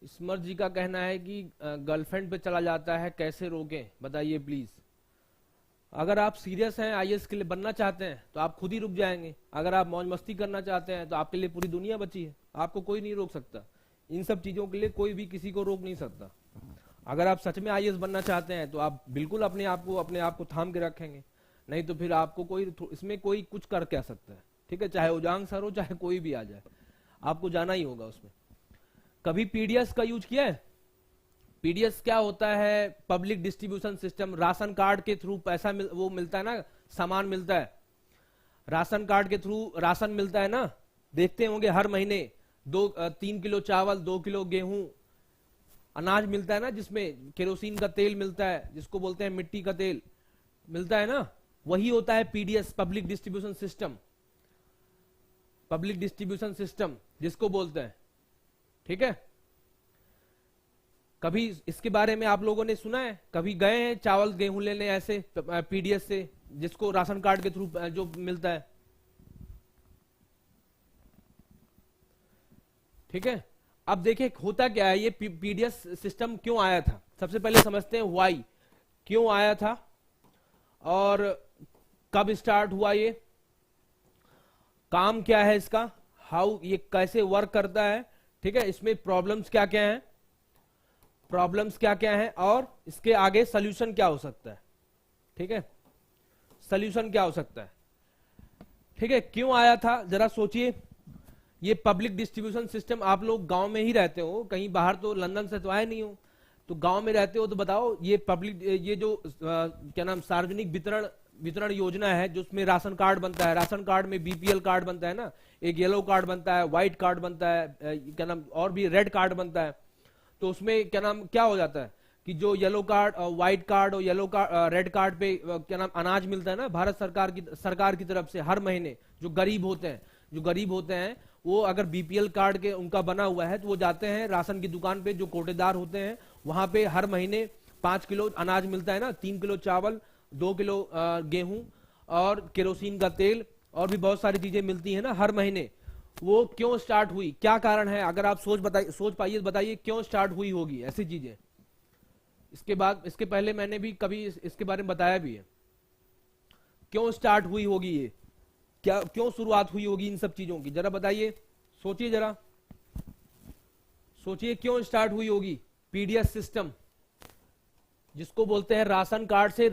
स्मर जी का कहना है कि गर्लफ्रेंड पे चला जाता है, कैसे रोकें बताइए प्लीज। अगर आप सीरियस हैं आईएएस के लिए बनना चाहते हैं तो आप खुद ही रुक जाएंगे। अगर आप मौज मस्ती करना चाहते हैं तो आपके लिए पूरी दुनिया बची है, आपको कोई नहीं रोक सकता। इन सब चीजों के लिए कोई भी किसी को रोक नहीं सकता। अगर आप सच में आईएएस बनना चाहते हैं तो आप बिल्कुल अपने आप को थाम के रखेंगे, नहीं तो फिर आपको कोई इसमें कोई कुछ कर क्या सकता है, ठीक है। चाहे उजांग सर हो चाहे कोई भी आ जाए, आपको जाना ही होगा उसमें। कभी पीडीएस का यूज किया है? पीडीएस क्या होता है? Public distribution system. Ration card के थ्रू पैसा वो मिलता है ना, सामान मिलता है, राशन कार्ड के थ्रू राशन मिलता है ना, देखते होंगे हर महीने 3 किलो चावल 2 किलो गेहूं अनाज मिलता है ना, जिसमें केरोसिन का तेल मिलता है, जिसको बोलते हैं मिट्टी का तेल मिलता है ना, वही होता है PDS, public distribution system, public distribution system जिसको बोलते हैं, ठीक है। कभी इसके बारे में आप लोगों ने सुना है? कभी गए हैं चावल गेहूं लेने ऐसे पीडीएस से, जिसको राशन कार्ड के थ्रू जो मिलता है, ठीक है। अब देखिए होता क्या है, ये पीडीएस सिस्टम क्यों आया था, सबसे पहले समझते हैं व्हाई, क्यों आया था और कब स्टार्ट हुआ, ये काम क्या है इसका, हाउ ये कैसे वर्क करता है, ठीक है। इसमें प्रॉब्लम्स क्या क्या हैं, प्रॉब्लम्स क्या क्या हैं, और इसके आगे सॉल्यूशन क्या हो सकता है, ठीक है, सॉल्यूशन क्या हो सकता है, ठीक है। क्यों आया था जरा सोचिए। ये पब्लिक डिस्ट्रीब्यूशन सिस्टम, आप लोग गांव में ही रहते हो, कहीं बाहर तो लंदन से तो आए नहीं हो, तो गांव में रहते हो तो बताओ, ये पब्लिक, ये जो क्या नाम, सार्वजनिक वितरण वितरण योजना है, जो उसमें राशन कार्ड बनता है, राशन कार्ड में बीपीएल कार्ड बनता है ना, एक येलो कार्ड बनता है, व्हाइट कार्ड बनता है, क्या नाम, और भी रेड कार्ड बनता है। तो उसमें क्या नाम, क्या हो जाता है कि जो येलो कार्ड और व्हाइट कार्ड और येलो कार्ड, रेड कार्ड पे क्या नाम अनाज मिलता है ना भारत सरकार की तरफ से हर महीने। जो गरीब होते हैं वो अगर बीपीएल कार्ड के उनका बना हुआ है तो वो जाते हैं राशन की दुकान पे, जो कोटेदार होते हैं वहां पे हर महीने 5 किलो अनाज मिलता है ना, 3 किलो चावल, 2 किलो गेहूं और केरोसिन का तेल और भी बहुत सारी चीजें मिलती है ना हर महीने। वो क्यों स्टार्ट हुई, क्या कारण है, अगर आप सोच पाइए, बताइए क्यों स्टार्ट हुई होगी ऐसी चीजें। इसके पहले मैंने भी कभी इसके बारे में बताया भी है, क्यों स्टार्ट हुई होगी ये, क्या क्यों शुरुआत हुई होगी इन सब चीजों की, जरा बताइए, सोचिए जरा, सोचिए क्यों स्टार्ट हुई होगी। पीडीएस सिस्टम, जिसको बोलते हैं राशन कार्ड से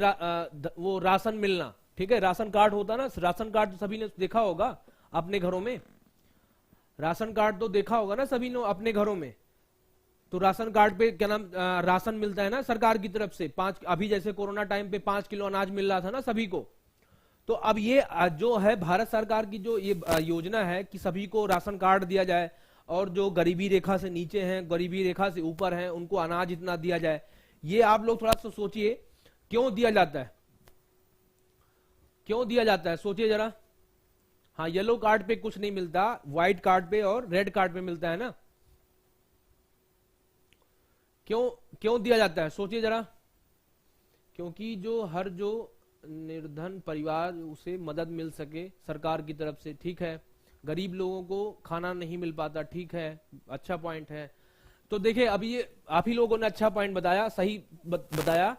वो राशन मिलना, ठीक है, राशन कार्ड होता ना, राशन कार्ड सभी ने देखा होगा अपने घरों में, राशन कार्ड तो देखा होगा ना सभी ने अपने घरों में। तो राशन कार्ड पे क्या नाम राशन मिलता है ना सरकार की तरफ से, 5, अभी जैसे कोरोना टाइम पे 5 किलो अनाज मिल रहा था ना सभी को। तो अब ये जो है भारत सरकार की जो ये योजना है कि सभी को राशन कार्ड दिया जाए, और जो गरीबी रेखा से नीचे हैं, गरीबी रेखा से ऊपर हैं, उनको अनाज इतना दिया जाए। ये आप लोग थोड़ा सा सोचिए क्यों दिया जाता है, क्यों दिया जाता है, सोचिए जरा। हाँ, येलो कार्ड पे कुछ नहीं मिलता, व्हाइट कार्ड पे और रेड कार्ड पे मिलता है ना, क्यों दिया जाता है, सोचिए जरा। क्योंकि जो निर्धन परिवार, उसे मदद मिल सके सरकार की तरफ से, ठीक है, गरीब लोगों को खाना नहीं मिल पाता, ठीक है, अच्छा पॉइंट है। तो देखिए अभी ये आप ही लोगों ने अच्छा पॉइंट बताया, सही बताया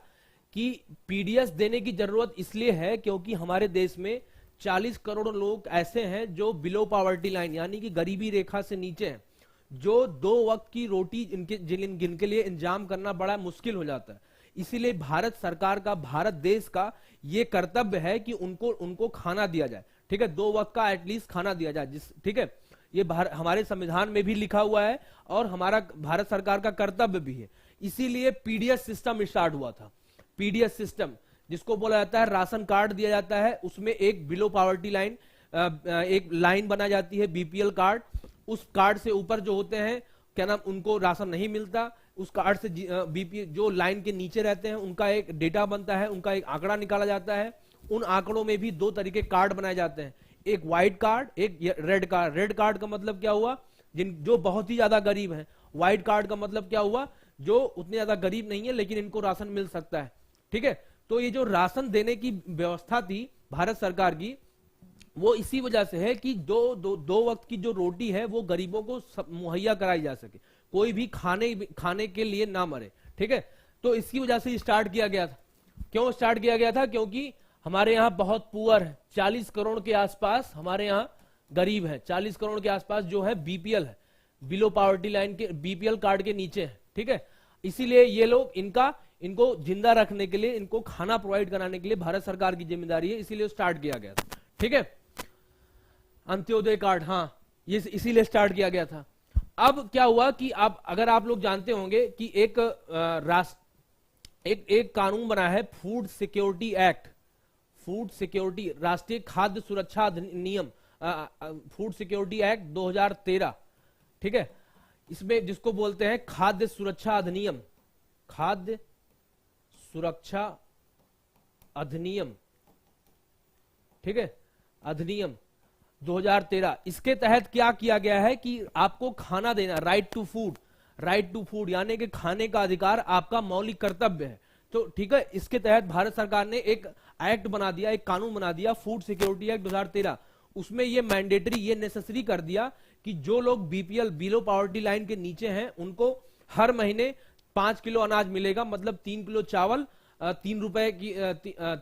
कि पीडीएस देने की जरूरत इसलिए है क्योंकि हमारे देश में 40 करोड़ लोग ऐसे हैं जो बिलो पॉवर्टी लाइन यानी कि गरीबी रेखा से नीचे हैं, जो 2 वक्त की रोटी जिनके लिए इंतजाम करना बड़ा मुश्किल हो जाता है। इसीलिए भारत सरकार का, भारत देश का ये कर्तव्य है कि उनको खाना दिया जाए, ठीक है, 2 वक्त का एटलीस्ट खाना दिया जाए, ठीक है, ये हमारे संविधान में भी लिखा हुआ है और हमारा भारत सरकार का कर्तव्य भी है। इसीलिए पीडीएस सिस्टम स्टार्ट हुआ था। पीडीएस सिस्टम जिसको बोला जाता है राशन कार्ड दिया जाता है, उसमें एक बिलो पॉवर्टी लाइन, एक लाइन बना जाती है बीपीएल कार्ड, उस कार्ड से ऊपर जो होते हैं क्या नाम उनको राशन नहीं मिलता, उस कार्ड से बीपी जो लाइन के नीचे रहते हैं उनका एक डेटा बनता है, उनका एक आंकड़ा निकाला जाता है। उन आंकड़ों में भी 2 तरीके कार्ड बनाए जाते हैं, एक व्हाइट कार्ड, एक रेड कार्ड। रेड कार्ड का मतलब क्या हुआ, जो बहुत ही ज्यादा गरीब हैं। व्हाइट कार्ड का मतलब क्या हुआ, जो उतने ज्यादा गरीब नहीं है लेकिन इनको राशन मिल सकता है, ठीक है। तो ये जो राशन देने की व्यवस्था थी भारत सरकार की, वो इसी वजह से है कि दो वक्त की जो रोटी है वो गरीबों को मुहैया कराई जा सके, कोई भी खाने के लिए ना मरे, ठीक है। तो इसकी वजह से स्टार्ट किया गया था। क्यों स्टार्ट किया गया था, क्योंकि हमारे यहाँ बहुत पुअर है, 40 करोड़ के आसपास हमारे यहाँ गरीब है, 40 करोड़ के आसपास जो है बीपीएल है, बिलो पॉवर्टी लाइन के, बीपीएल कार्ड के नीचे है, ठीक है। इसीलिए ये लोग इनको जिंदा रखने के लिए, इनको खाना प्रोवाइड कराने के लिए भारत सरकार की जिम्मेदारी है, इसीलिए स्टार्ट किया गया था, ठीक है। अंत्योदय कार्ड, हाँ, ये इसीलिए स्टार्ट किया गया था। अब क्या हुआ कि अगर आप लोग जानते होंगे कि एक कानून बना है, food security act, food security, राष्ट्रीय खाद्य सुरक्षा अधिनियम, फूड सिक्योरिटी एक्ट 2013, ठीक है। इसमें जिसको बोलते हैं खाद्य सुरक्षा अधिनियम, खाद्य सुरक्षा अधिनियम, ठीक है, अधिनियम 2013। इसके तहत क्या किया गया है कि आपको खाना देना, राइट टू फूड यानी कि खाने का अधिकार आपका मौलिक कर्तव्य है। तो ठीक है, इसके तहत भारत सरकार ने एक एक्ट बना दिया, एक कानून बना दिया, फूड सिक्योरिटी एक्ट 2013। उसमें ये मैंडेटरी, ये नेसेसरी कर दिया कि जो लोग बीपीएल, बिलो पॉवर्टी लाइन के नीचे हैं, उनको हर महीने 5 किलो अनाज मिलेगा, मतलब 3 किलो चावल, 3 रुपए की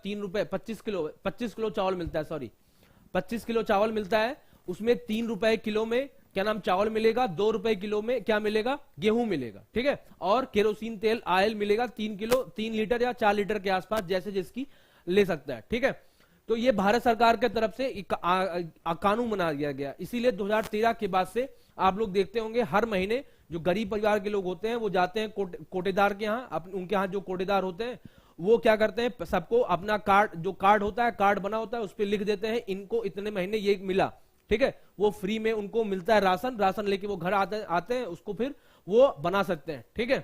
3 रुपए 25 किलो चावल मिलता है, सॉरी 25 किलो चावल मिलता है। उसमें 3 रुपए किलो में क्या नाम चावल मिलेगा, 2 रुपए किलो में क्या मिलेगा, गेहूं मिलेगा, ठीक है। और केरोसिन तेल, ऑयल मिलेगा 3 लीटर या 4 लीटर के आसपास, जैसे जिसकी ले सकता है, ठीक है। तो ये भारत सरकार की तरफ से कानून बना दिया गया। इसीलिए 2013 के बाद से आप लोग देखते होंगे हर महीने जो गरीब परिवार के लोग होते हैं वो जाते हैं कोटेदार के यहाँ, उनके यहाँ जो कोटेदार होते हैं वो क्या करते हैं, सबको अपना कार्ड, जो कार्ड होता है, कार्ड बना होता है, उस पर लिख देते हैं इनको इतने महीने ये मिला, ठीक है, वो फ्री में उनको मिलता है राशन, राशन लेके वो घर आते हैं, उसको फिर वो बना सकते हैं, ठीक है।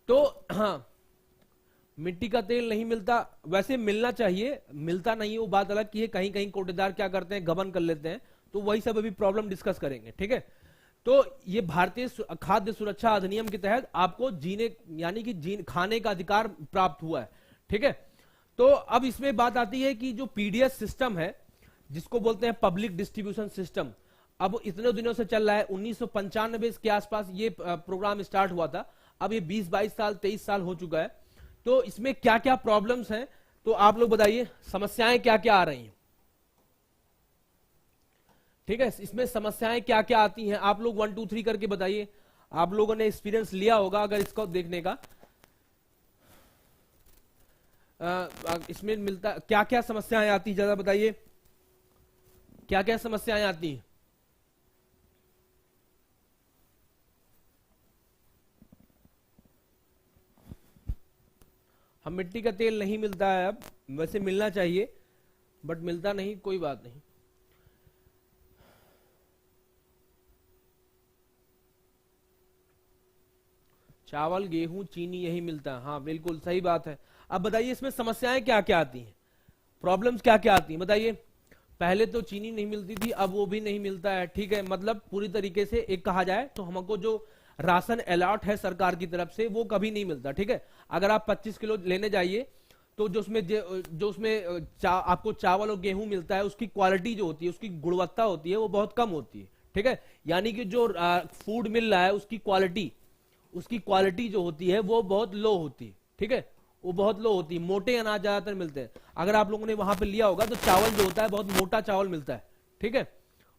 तो हाँ, मिट्टी का तेल नहीं मिलता, वैसे मिलना चाहिए, मिलता नहीं है वो बात अलग की है, कहीं कहीं कोटेदार क्या करते हैं, गबन कर लेते हैं, तो वही सब अभी प्रॉब्लम डिस्कस करेंगे, ठीक है। तो ये भारतीय खाद्य सुरक्षा अधिनियम के तहत आपको जीने यानी कि खाने का अधिकार प्राप्त हुआ है, ठीक है। तो अब इसमें बात आती है कि जो पीडीएस सिस्टम है, जिसको बोलते हैं पब्लिक डिस्ट्रीब्यूशन सिस्टम, अब इतने दिनों से चल रहा है, 1995 के आसपास ये प्रोग्राम स्टार्ट हुआ था, अब ये 20-22 साल 23 साल हो चुका है। तो इसमें क्या क्या प्रॉब्लम्स हैं, तो आप लोग बताइए समस्याएं क्या क्या आ रही हैं, ठीक है, इसमें समस्याएं क्या क्या आती हैं, आप लोग 1 2 3 करके बताइए। आप लोगों ने एक्सपीरियंस लिया होगा अगर इसको देखने का, इसमें मिलता क्या क्या समस्याएं आती, ज्यादा बताइए क्या क्या समस्याएं आती हैं। हम मिट्टी का तेल नहीं मिलता है, अब वैसे मिलना चाहिए बट मिलता नहीं, कोई बात नहीं। चावल, गेहूं, चीनी यही मिलता है, हाँ बिल्कुल सही बात है। अब बताइए इसमें समस्याएं क्या क्या आती हैं, प्रॉब्लम्स क्या क्या आती हैं, बताइए। पहले तो चीनी नहीं मिलती थी, अब वो भी नहीं मिलता है, ठीक है, मतलब पूरी तरीके से एक कहा जाए तो हमको जो राशन अलॉट है सरकार की तरफ से वो कभी नहीं मिलता, ठीक है। अगर आप 25 किलो लेने जाइए तो जो उसमें आपको चावल और गेहूं मिलता है, उसकी क्वालिटी जो होती है, उसकी गुणवत्ता होती है, वो बहुत कम होती है, ठीक है। यानी कि जो फूड मिल रहा है उसकी क्वालिटी जो होती है वो बहुत लो होती है, ठीक है, वो बहुत लो होती है, मोटे अनाज ज्यादातर मिलते हैं। अगर आप लोगों ने वहां पे लिया होगा तो चावल जो होता है बहुत मोटा चावल मिलता है, ठीक है,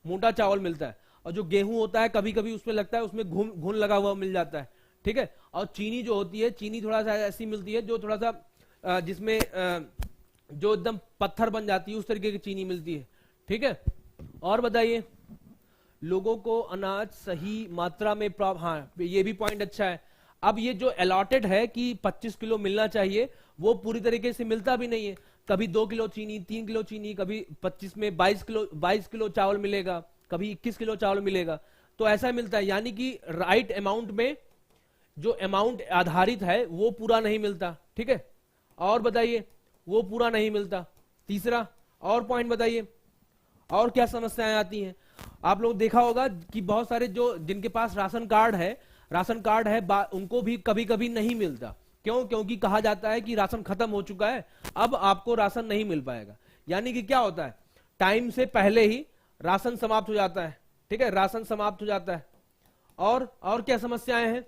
मोटा चावल मिलता है। और जो गेहूं होता है कभी कभी उसमें लगता है उसमें घुन लगा हुआ मिल जाता है, ठीक है। और चीनी जो होती है, चीनी थोड़ा सा ऐसी मिलती है जो थोड़ा सा जिसमें जो एकदम पत्थर बन जाती है, उस तरीके की चीनी मिलती है, ठीक है। और बताइए, लोगों को अनाज सही मात्रा में प्राप्त, हाँ ये भी पॉइंट अच्छा है। अब ये जो अलॉटेड है कि 25 किलो मिलना चाहिए, वो पूरी तरीके से मिलता भी नहीं है। कभी 2 किलो चीनी, 3 किलो चीनी, कभी 25 में 22 किलो चावल मिलेगा, कभी 21 किलो चावल मिलेगा, तो ऐसा मिलता है। यानी कि राइट अमाउंट में जो अमाउंट आधारित है वो पूरा नहीं मिलता, ठीक है। और बताइए, वो पूरा नहीं मिलता। तीसरा और पॉइंट बताइए, और क्या समस्याएं आती हैं। आप लोग देखा होगा कि बहुत सारे जो जिनके पास राशन कार्ड है उनको भी कभी कभी नहीं मिलता। क्यों? क्योंकि कहा जाता है कि राशन खत्म हो चुका है, अब आपको राशन नहीं मिल पाएगा। यानी कि क्या होता है, टाइम से पहले ही राशन समाप्त हो जाता है, ठीक है, राशन समाप्त हो जाता है। और क्या समस्याएं हैं,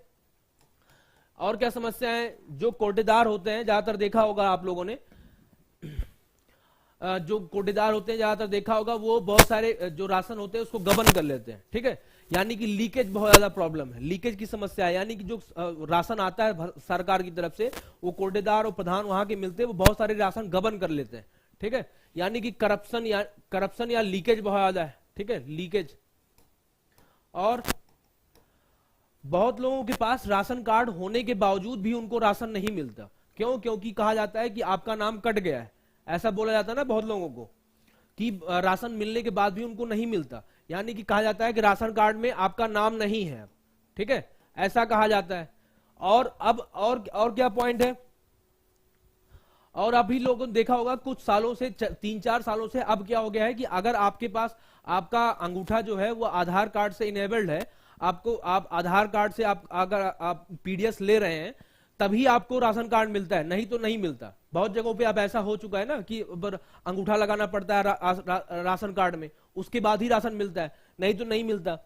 और क्या समस्याएं, जो कोटेदार होते हैं, ज्यादातर देखा होगा आप लोगों ने, जो कोटेदार होते हैं ज्यादातर देखा होगा, वो बहुत सारे जो राशन होते हैं उसको गबन कर लेते हैं, ठीक है। यानी कि लीकेज बहुत ज्यादा प्रॉब्लम है, लीकेज की समस्या है। यानी कि जो राशन आता है सरकार की तरफ से, वो कोटेदार और प्रधान वहां के मिलते हैं, वो बहुत सारे राशन गबन कर लेते हैं, ठीक है। यानी कि करप्शन या लीकेज बहुत ज्यादा है, ठीक है, लीकेज। और बहुत लोगों के पास राशन कार्ड होने के बावजूद भी उनको राशन नहीं मिलता। क्यों? क्योंकि कहा जाता है कि आपका नाम कट गया है, ऐसा बोला जाता है ना बहुत लोगों को, कि राशन मिलने के बाद भी उनको नहीं मिलता। यानी कि कहा जाता है कि राशन कार्ड में आपका नाम नहीं है, ठीक है, ऐसा कहा जाता है। और अब और क्या पॉइंट है, और अभी लोगों ने देखा होगा कुछ सालों से, 3-4 सालों से अब क्या हो गया है कि अगर आपके पास आपका अंगूठा जो है वो आधार कार्ड से इनेबल्ड है, आप आधार कार्ड से अगर आप पीडीएस ले रहे हैं तभी आपको राशन कार्ड मिलता है, नहीं तो नहीं मिलता। बहुत जगहों पे अब ऐसा हो चुका है ना कि अंगूठा लगाना पड़ता है राशन कार्ड में, उसके बाद ही राशन मिलता है, नहीं तो नहीं मिलता।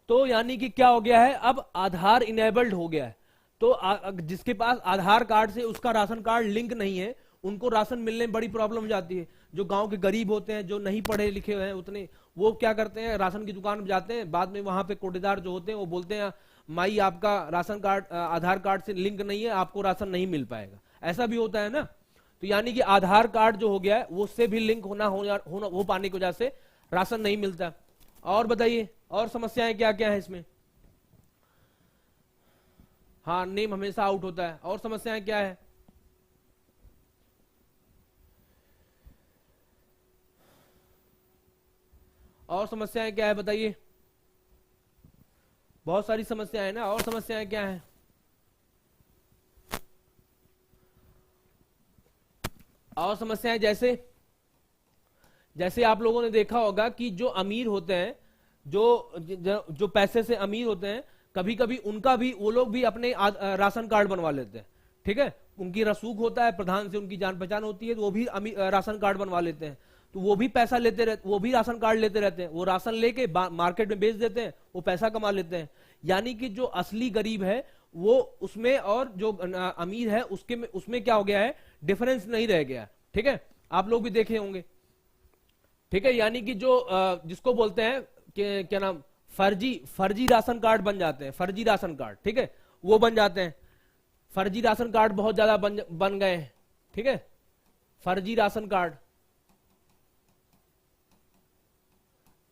तो यानी कि क्या हो गया है, अब आधार इनेबल्ड हो गया है, तो जिसके पास आधार कार्ड से उसका राशन कार्ड लिंक नहीं है, उनको राशन मिलने में बड़ी प्रॉब्लम हो जाती है। जो गांव के गरीब होते हैं, जो नहीं पढ़े लिखे हुए हैं उतने, वो क्या करते हैं, राशन की दुकान में जाते हैं, बाद में वहां पे कोटेदार जो होते हैं वो बोलते हैं माई आपका राशन कार्ड आधार कार्ड से लिंक नहीं है, आपको राशन नहीं मिल पाएगा। ऐसा भी होता है ना। तो यानी कि आधार कार्ड जो हो गया है वो उससे भी लिंक हो पाने की वजह से राशन नहीं मिलता। और बताइए, और समस्याएं क्या क्या है इसमें। हाँ, नेम हमेशा आउट होता है। और समस्याएं क्या है? और समस्याएं क्या है बताइए? बहुत सारी समस्याएं है ना, और समस्याएं क्या है? और समस्याएं जैसे जैसे आप लोगों ने देखा होगा कि जो अमीर होते हैं, जो पैसे से अमीर होते हैं, कभी कभी उनका भी, वो लोग भी अपने राशन कार्ड बनवा लेते हैं। ठीक है, उनकी रसूख होता है, प्रधान से उनकी जान पहचान होती है, तो वो भी राशन कार्ड बनवा लेते हैं। तो वो भी पैसा लेते रहते, वो भी राशन कार्ड लेते रहते हैं, वो राशन लेके मार्केट में बेच देते हैं, वो पैसा कमा लेते हैं। यानी कि जो असली गरीब है वो उसमें, और जो अमीर है उसके में, उसमें क्या हो गया है, डिफरेंस नहीं रह गया। ठीक है, आप लोग भी देखे होंगे। ठीक है, यानी कि जो जिसको बोलते हैं कि क्या नाम, फर्जी फर्जी राशन कार्ड बन जाते हैं, फर्जी राशन कार्ड। ठीक है, वो बन जाते हैं। फर्जी राशन कार्ड बहुत ज्यादा बन गए हैं। ठीक है, फर्जी राशन कार्ड।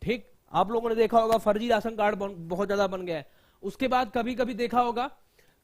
ठीक, आप लोगों ने देखा होगा फर्जी राशन कार्ड बहुत ज्यादा बन गया है। उसके बाद कभी कभी देखा होगा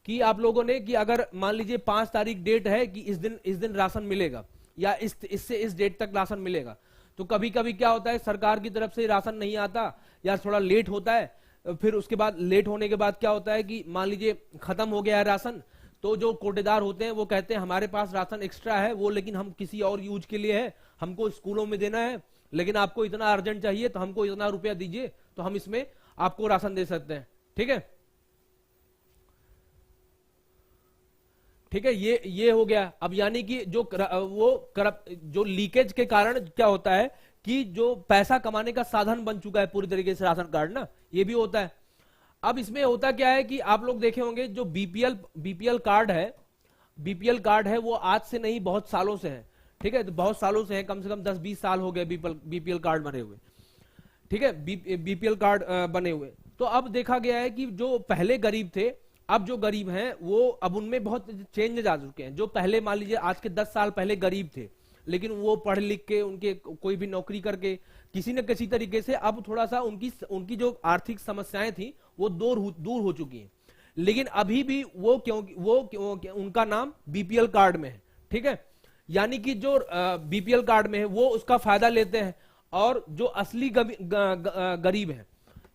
कि आप लोगों ने, कि अगर मान लीजिए 5 तारीख डेट है कि इस दिन राशन मिलेगा, या इससे इस डेट तक राशन मिलेगा, तो कभी कभी क्या होता है, सरकार की तरफ से राशन नहीं आता या थोड़ा लेट होता है। फिर उसके बाद, लेट होने के बाद क्या होता है कि मान लीजिए खत्म हो गया है राशन, तो जो कोटेदार होते हैं वो कहते हैं हमारे पास राशन एक्स्ट्रा है, वो लेकिन हम किसी और यूज के लिए है, हमको स्कूलों में देना है, लेकिन आपको इतना अर्जेंट चाहिए तो हमको इतना रुपया दीजिए, तो हम इसमें आपको राशन दे सकते हैं। ठीक है, ठीक है, ये हो गया। अब यानी कि जो लीकेज के कारण क्या होता है कि जो पैसा कमाने का साधन बन चुका है पूरी तरीके से राशन कार्ड ना, ये भी होता है। अब इसमें होता क्या है कि आप लोग देखे होंगे जो बीपीएल कार्ड है, बीपीएल कार्ड है वो आज से नहीं, बहुत सालों से है। ठीक है, तो बहुत सालों से है, कम से कम 10-20 साल हो गए बीपीएल कार्ड बने हुए। ठीक है, बीपीएल कार्ड बने हुए। तो अब देखा गया है कि जो पहले गरीब थे, अब जो गरीब हैं वो, अब उनमें बहुत चेंजेस आ चुके हैं। जो पहले मान लीजिए आज के 10 साल पहले गरीब थे, लेकिन वो पढ़ लिख के, उनके कोई भी नौकरी करके किसी न किसी तरीके से अब थोड़ा सा उनकी उनकी जो आर्थिक समस्याएं थी वो दूर हो चुकी हैं। लेकिन अभी भी क्योंकि उनका नाम बीपीएल कार्ड में है। ठीक है, यानी कि जो बीपीएल कार्ड में है वो उसका फायदा लेते हैं, और जो असली गरीब है,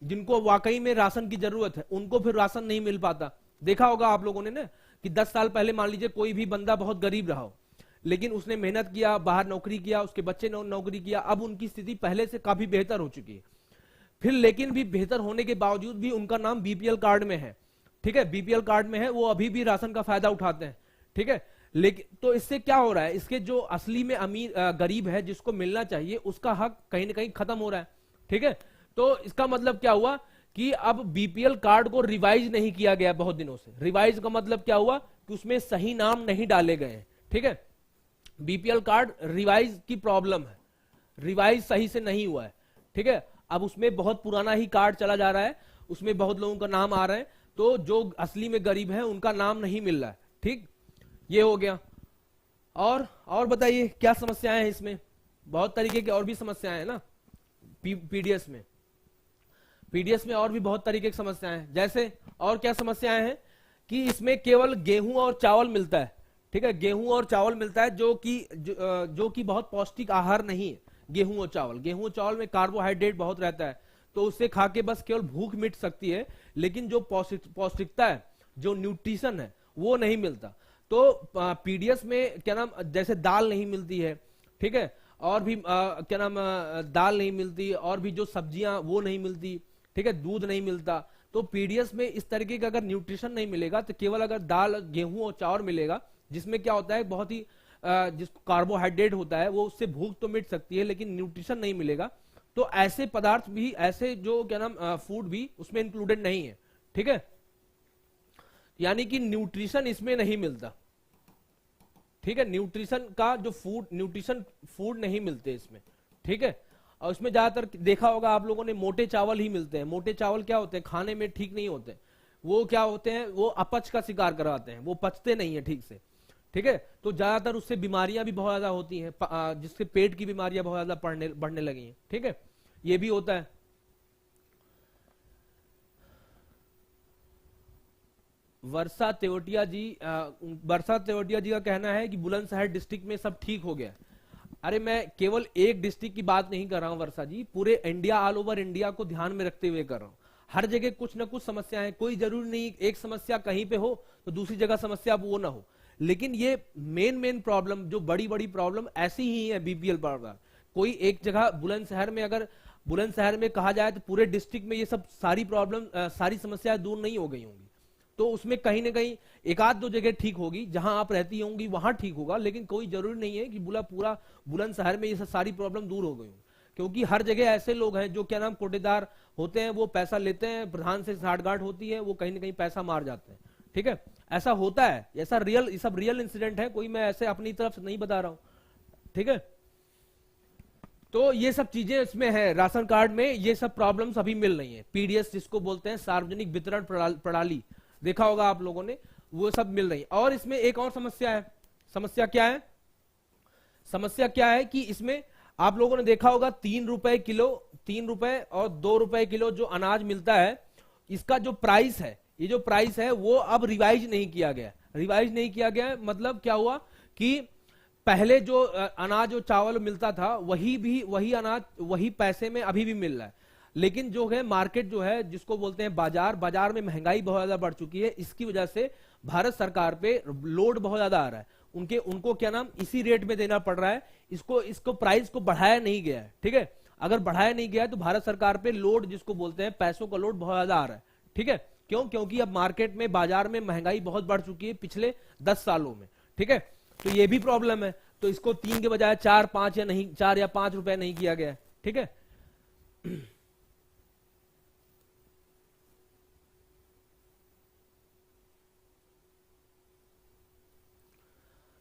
जिनको वाकई में राशन की जरूरत है, उनको फिर राशन नहीं मिल पाता। देखा होगा आप लोगों ने ना कि 10 साल पहले मान लीजिए कोई भी बंदा बहुत गरीब रहा हो, लेकिन उसने मेहनत किया, बाहर नौकरी किया, उसके बच्चे ने नौकरी किया, अब उनकी स्थिति पहले से काफी बेहतर हो चुकी है। फिर लेकिन भी बेहतर होने के बावजूद भी उनका नाम बीपीएल कार्ड में है। ठीक है, बीपीएल कार्ड में है, वो अभी भी राशन का फायदा उठाते हैं। ठीक है, लेकिन तो इससे क्या हो रहा है, इसके जो असली में अमीर गरीब है, जिसको मिलना चाहिए, उसका हक कहीं ना कहीं खत्म हो रहा है। ठीक है, तो इसका मतलब क्या हुआ कि अब बीपीएल कार्ड को रिवाइज नहीं किया गया बहुत दिनों से। रिवाइज का मतलब क्या हुआ कि उसमें सही नाम नहीं डाले गए हैं। ठीक है, बीपीएल कार्ड रिवाइज की प्रॉब्लम है, रिवाइज सही से नहीं हुआ है। ठीक है, अब उसमें बहुत पुराना ही कार्ड चला जा रहा है, उसमें बहुत लोगों का नाम आ रहा है, तो जो असली में गरीब है उनका नाम नहीं मिल रहा है। ठीक, ये हो गया। और बताइए क्या समस्याएं हैं इसमें? बहुत तरीके की और भी समस्याएं हैं ना पीडीएस में। पीडीएस में और भी बहुत तरीके की समस्याएं हैं। जैसे और क्या समस्याएं हैं कि इसमें केवल गेहूं और चावल मिलता है। ठीक है, गेहूं और चावल मिलता है, जो कि बहुत पौष्टिक आहार नहीं है। गेहूं और चावल में कार्बोहाइड्रेट बहुत रहता है, तो उससे खा के बस केवल भूख मिट सकती है, लेकिन जो पौष्टिकता है, जो न्यूट्रिशन है, वो नहीं मिलता। तो पीडीएस में क्या नाम, जैसे दाल नहीं मिलती है। ठीक है, और भी क्या नाम, दाल नहीं मिलती, और भी जो सब्जियां वो नहीं मिलती। ठीक है, दूध नहीं मिलता। तो पीडीएस में इस तरीके का अगर न्यूट्रिशन नहीं मिलेगा, तो केवल अगर दाल, गेहूं और चावल मिलेगा, जिसमें क्या होता है, बहुत ही जिसको कार्बोहाइड्रेट होता है, वो उससे भूख तो मिट सकती है, लेकिन न्यूट्रिशन नहीं मिलेगा। तो ऐसे पदार्थ भी, ऐसे जो क्या नाम फूड भी उसमें इंक्लूडेड नहीं है। ठीक है, यानी कि न्यूट्रिशन इसमें नहीं मिलता। ठीक है, न्यूट्रिशन का जो न्यूट्रिशन फूड नहीं मिलते इसमें। ठीक है, और इसमें ज्यादातर देखा होगा आप लोगों ने, मोटे चावल ही मिलते हैं। मोटे चावल क्या होते हैं, खाने में ठीक नहीं होते, वो क्या होते हैं, वो अपच का शिकार करवाते हैं, वो पचते नहीं है ठीक से। ठीक है, तो ज्यादातर उससे बीमारियां भी बहुत ज्यादा होती हैं, जिससे पेट की बीमारियां बहुत ज्यादा बढ़ने लगी हैं। ठीक है, ये भी होता है। वर्षा तेवतिया जी वर्षा तेवतिया जी का कहना है कि बुलंदशहर डिस्ट्रिक्ट में सब ठीक हो गया। अरे मैं केवल एक डिस्ट्रिक्ट की बात नहीं कर रहा हूं वर्षा जी, पूरे इंडिया, ऑल ओवर इंडिया को ध्यान में रखते हुए कर रहा हूं। हर जगह कुछ ना कुछ समस्या है, कोई जरूरी नहीं एक समस्या कहीं पे हो तो दूसरी जगह समस्या वो ना हो। लेकिन ये मेन प्रॉब्लम, जो बड़ी बड़ी प्रॉब्लम ऐसी ही है बीपीएल पर। कोई एक जगह बुलंदशहर में, अगर बुलंदशहर में कहा जाए तो पूरे डिस्ट्रिक्ट में ये सब सारी प्रॉब्लम, सारी समस्याएं दूर नहीं हो गई होंगी। तो उसमें कहीं ना कहीं एक आध दो जगह ठीक होगी, जहां आप रहती होंगी वहां ठीक होगा, लेकिन कोई जरूरी नहीं है कि पूरा बुलंदशहर में ये सब सारी प्रॉब्लम दूर हो गई हो। क्योंकि हर जगह ऐसे लोग हैं जो क्या नाम कोटेदार होते हैं, वो पैसा लेते हैं, प्रधान से साठगांठ होती है, वो कहीं ना कहीं पैसा मार जाते हैं। ठीक है, ऐसा होता है, ऐसा रियल, ये सब रियल इंसिडेंट है, कोई मैं ऐसे अपनी तरफ से नहीं बता रहा हूं। ठीक है, तो ये सब चीजें इसमें है, राशन कार्ड में ये सब प्रॉब्लम्स अभी मिल रही है। पीडीएस जिसको बोलते हैं, सार्वजनिक वितरण प्रणाली, देखा होगा आप लोगों ने, वो सब मिल रही है। और इसमें एक और समस्या है। समस्या क्या है? समस्या क्या है कि इसमें आप लोगों ने देखा होगा 3 रुपए किलो, 3 रुपए और 2 रुपए किलो जो अनाज मिलता है, इसका जो प्राइस है, ये जो प्राइस है वो अब रिवाइज नहीं किया गया। रिवाइज नहीं किया गया मतलब क्या हुआ कि पहले जो अनाज और चावल मिलता था, वही अनाज वही पैसे में अभी भी मिल रहा है। लेकिन जो है मार्केट जो है, जिसको बोलते हैं बाजार में महंगाई बहुत ज्यादा बढ़ चुकी है। इसकी वजह से भारत सरकार पे लोड बहुत ज्यादा आ रहा है। उनको क्या नाम इसी रेट में देना पड़ रहा है। इसको प्राइस को बढ़ाया नहीं गया है। ठीक है, अगर बढ़ाया नहीं गया है तो भारत सरकार पे लोड, जिसको बोलते हैं पैसों का लोड, बहुत ज्यादा आ रहा है। ठीक है, क्यों? क्योंकि अब मार्केट में, बाजार में महंगाई बहुत बढ़ चुकी है पिछले 10 सालों में। ठीक है, तो ये भी प्रॉब्लम है। तो इसको 3 के बजाय 4, 5 या नहीं, 4 या 5 रुपए नहीं किया गया। ठीक है,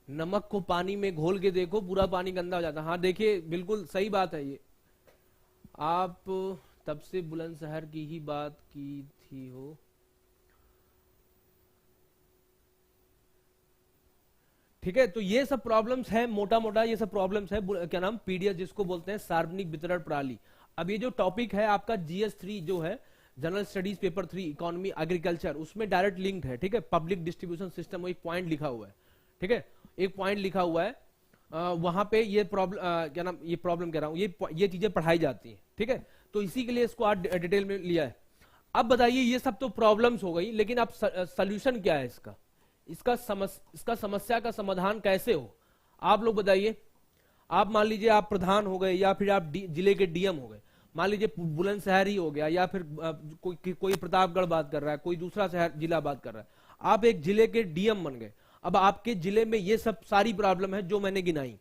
नमक को पानी में घोल के देखो, पूरा पानी गंदा हो जाता है। हाँ देखिए, बिल्कुल सही बात है ये। आप तब से बुलंदशहर की ही बात की थी हो। ठीक है, तो ये सब प्रॉब्लम्स है, मोटा मोटा ये सब प्रॉब्लम्स है। क्या नाम, पीडीएस जिसको बोलते हैं, सार्वजनिक वितरण प्रणाली। अब ये जो टॉपिक है आपका जीएस 3 जो है, general studies paper 3, economy agriculture, उसमें डायरेक्ट लिंक्ड है। ठीक है, पब्लिक डिस्ट्रीब्यूशन सिस्टम, वो एक पॉइंट लिखा हुआ है। ठीक है, एक पॉइंट लिखा हुआ है, वहां पे ये प्रॉब्लम, क्या नाम, ये प्रॉब्लम कह रहा हूं, ये चीजें पढ़ाई जाती हैं। ठीक है, तो इसी के लिए इसको आज डिटेल में लिया है। अब बताइए, ये सब तो प्रॉब्लम्स हो गई, लेकिन अब सोल्यूशन क्या है इसका? इसका समस्या का समाधान कैसे हो? आप लोग बताइए। आप मान लीजिए आप प्रधान हो गए, या फिर आप जिले के डीएम हो गए। मान लीजिए बुलंदशहर ही हो गया, या फिर कोई प्रतापगढ़ बात कर रहा है, कोई दूसरा शहर जिला बात कर रहा है। आप एक जिले के डीएम बन गए। अब आपके जिले में ये सब सारी प्रॉब्लम है जो मैंने गिनाई।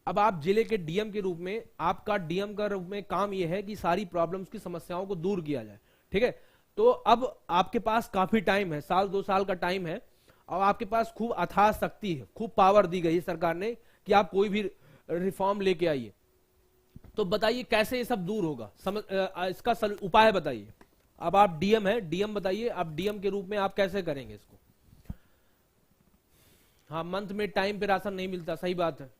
अब आप जिले के डीएम के रूप में, आपका डीएम का रूप में काम यह है कि सारी प्रॉब्लम्स की समस्याओं को दूर किया जाए। ठीक है, तो अब आपके पास काफी टाइम है, 1-2 साल का टाइम है, और आपके पास खूब अथाह शक्ति है, खूब पावर दी गई है सरकार ने कि आप कोई भी रिफॉर्म लेके आइए। तो बताइए कैसे ये सब दूर होगा? इसका उपाय बताइए। अब आप डीएम है, डीएम बताइए, आप डीएम के रूप में आप कैसे करेंगे इसको? हाँ, मंथ में टाइम पे राशन नहीं मिलता, सही बात है।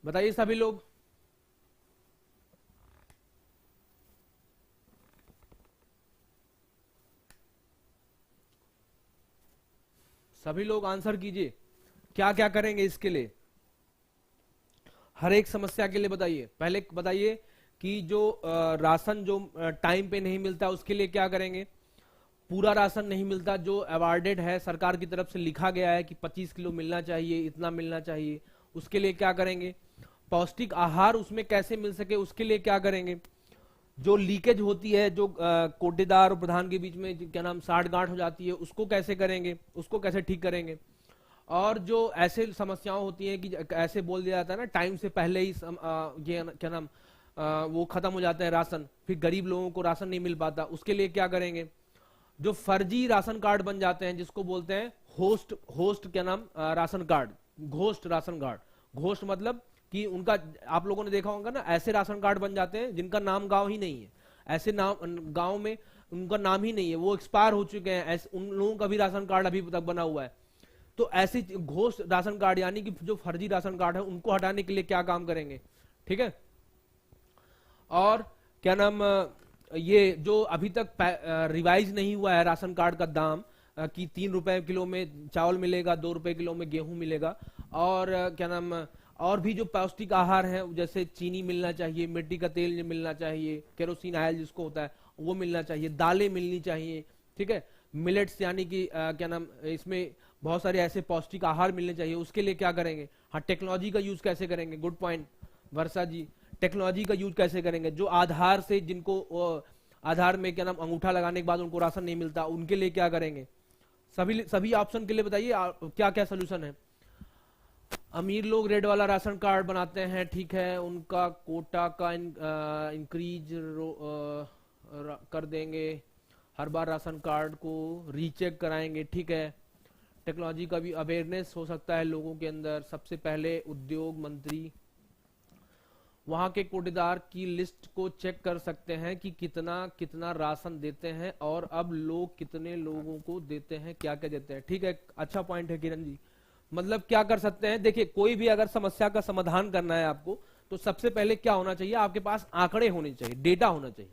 बताइए सभी लोग। सभी लोग आंसर कीजिए, क्या क्या करेंगे इसके लिए? हर एक समस्या के लिए बताइए। पहले बताइए कि जो राशन जो टाइम पे नहीं मिलता उसके लिए क्या करेंगे? पूरा राशन नहीं मिलता, जो अवार्डेड है, सरकार की तरफ से लिखा गया है कि 25 किलो मिलना चाहिए, इतना मिलना चाहिए, उसके लिए क्या करेंगे? पौष्टिक आहार उसमें कैसे मिल सके, उसके लिए क्या करेंगे? जो लीकेज होती है, जो कोटेदार और प्रधान के बीच में क्या नाम साठगांठ हो जाती है, उसको कैसे करेंगे, उसको कैसे ठीक करेंगे? और जो ऐसे समस्याएं होती हैं कि ऐसे बोल दिया जाता है ना, टाइम से पहले ही ये क्या नाम वो खत्म हो जाता है राशन, फिर गरीब लोगों को राशन नहीं मिल पाता, उसके लिए क्या करेंगे? जो फर्जी राशन कार्ड बन जाते हैं, जिसको बोलते हैं होस्ट क्या नाम ration card, ghost ration card. Ghost मतलब कि उनका, आप लोगों ने देखा होगा ना, ऐसे राशन कार्ड बन जाते हैं जिनका नाम गांव ही नहीं है, ऐसे नाम गांव में उनका नाम ही नहीं है, वो एक्सपायर हो चुके हैं, ऐसे उन लोगों का भी राशन कार्ड अभी तक बना हुआ है। तो ऐसी घोष राशन कार्ड यानी कि जो फर्जी राशन कार्ड है उनको हटाने के लिए क्या काम करेंगे, ठीक है। और क्या नाम, ये जो अभी तक रिवाइज नहीं हुआ है राशन कार्ड का दाम, कि 3 रुपए किलो में चावल मिलेगा, 2 रुपए किलो में गेहूं मिलेगा, और क्या नाम, और भी जो पौष्टिक आहार है जैसे चीनी मिलना चाहिए, मिट्टी का तेल मिलना चाहिए, केरोसिन ऑयल जिसको होता है वो मिलना चाहिए, दालें मिलनी चाहिए, ठीक है। मिलेट्स यानी कि क्या नाम, इसमें बहुत सारे ऐसे पौष्टिक आहार मिलने चाहिए। उसके लिए क्या करेंगे, हाँ टेक्नोलॉजी का यूज कैसे करेंगे, गुड पॉइंट वर्षा जी, टेक्नोलॉजी का यूज कैसे करेंगे। जो आधार से जिनको आधार में क्या नाम अंगूठा लगाने के बाद उनको राशन नहीं मिलता, उनके लिए क्या करेंगे। सभी ऑप्शन के लिए बताइए क्या क्या सोल्यूशन है। अमीर लोग रेड वाला राशन कार्ड बनाते हैं, ठीक है, उनका कोटा का इंक्रीज कर देंगे, हर बार राशन कार्ड को रीचेक कराएंगे, ठीक है। टेक्नोलॉजी का भी अवेयरनेस हो सकता है लोगों के अंदर। सबसे पहले उद्योग मंत्री वहां के कोटेदार की लिस्ट को चेक कर सकते हैं कि कितना कितना राशन देते हैं और अब लोग कितने लोगों को देते हैं, क्या क्या देते हैं, ठीक है। अच्छा पॉइंट है किरण जी। मतलब क्या कर सकते हैं, देखिए कोई भी अगर समस्या का समाधान करना है आपको, तो सबसे पहले क्या होना चाहिए, आपके पास आंकड़े होने चाहिए, डेटा होना चाहिए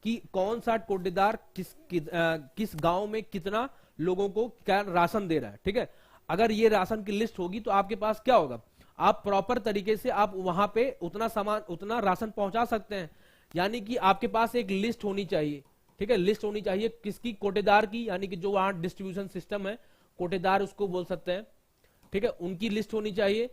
कि कौन सा कोटेदार किस गांव में कितना लोगों को क्या राशन दे रहा है, ठीक है। अगर ये राशन की लिस्ट होगी तो आपके पास क्या होगा, आप प्रॉपर तरीके से आप वहां पे उतना राशन पहुंचा सकते हैं। यानी कि आपके पास एक लिस्ट होनी चाहिए, ठीक है, लिस्ट होनी चाहिए किसकी, कोटेदार की, यानी कि जो वहां डिस्ट्रीब्यूशन सिस्टम है, कोटेदार उसको बोल सकते हैं, ठीक है, उनकी लिस्ट होनी चाहिए।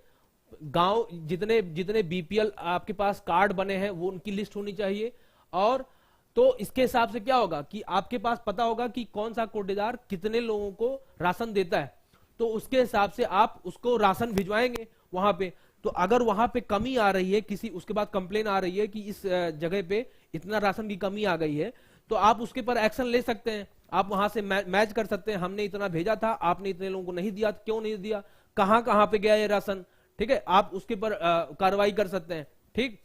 गांव जितने जितने बीपीएल आपके पास कार्ड बने हैं वो उनकी लिस्ट होनी चाहिए। और तो इसके हिसाब से क्या होगा कि आपके पास पता होगा कि कौन सा कोटेदार कितने लोगों को राशन देता है, तो उसके हिसाब से आप उसको राशन भिजवाएंगे वहां पे। तो अगर वहां पे कमी आ रही है किसी, उसके बाद कंप्लेन आ रही है कि इस जगह पे इतना राशन की कमी आ गई है, तो आप उसके पर एक्शन ले सकते हैं। आप वहां से मैच कर सकते हैं, हमने इतना भेजा था, आपने इतने लोगों को नहीं दिया, क्यों नहीं दिया, कहां कहां पे गया ये राशन, ठीक है, आप उसके पर कार्रवाई कर सकते हैं, ठीक।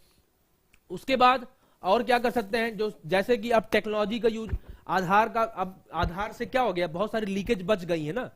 उसके बाद और क्या कर सकते हैं, जो जैसे कि अब टेक्नोलॉजी का यूज, आधार का, अब आधार से क्या हो गया, बहुत सारी लीकेज बच गई है ना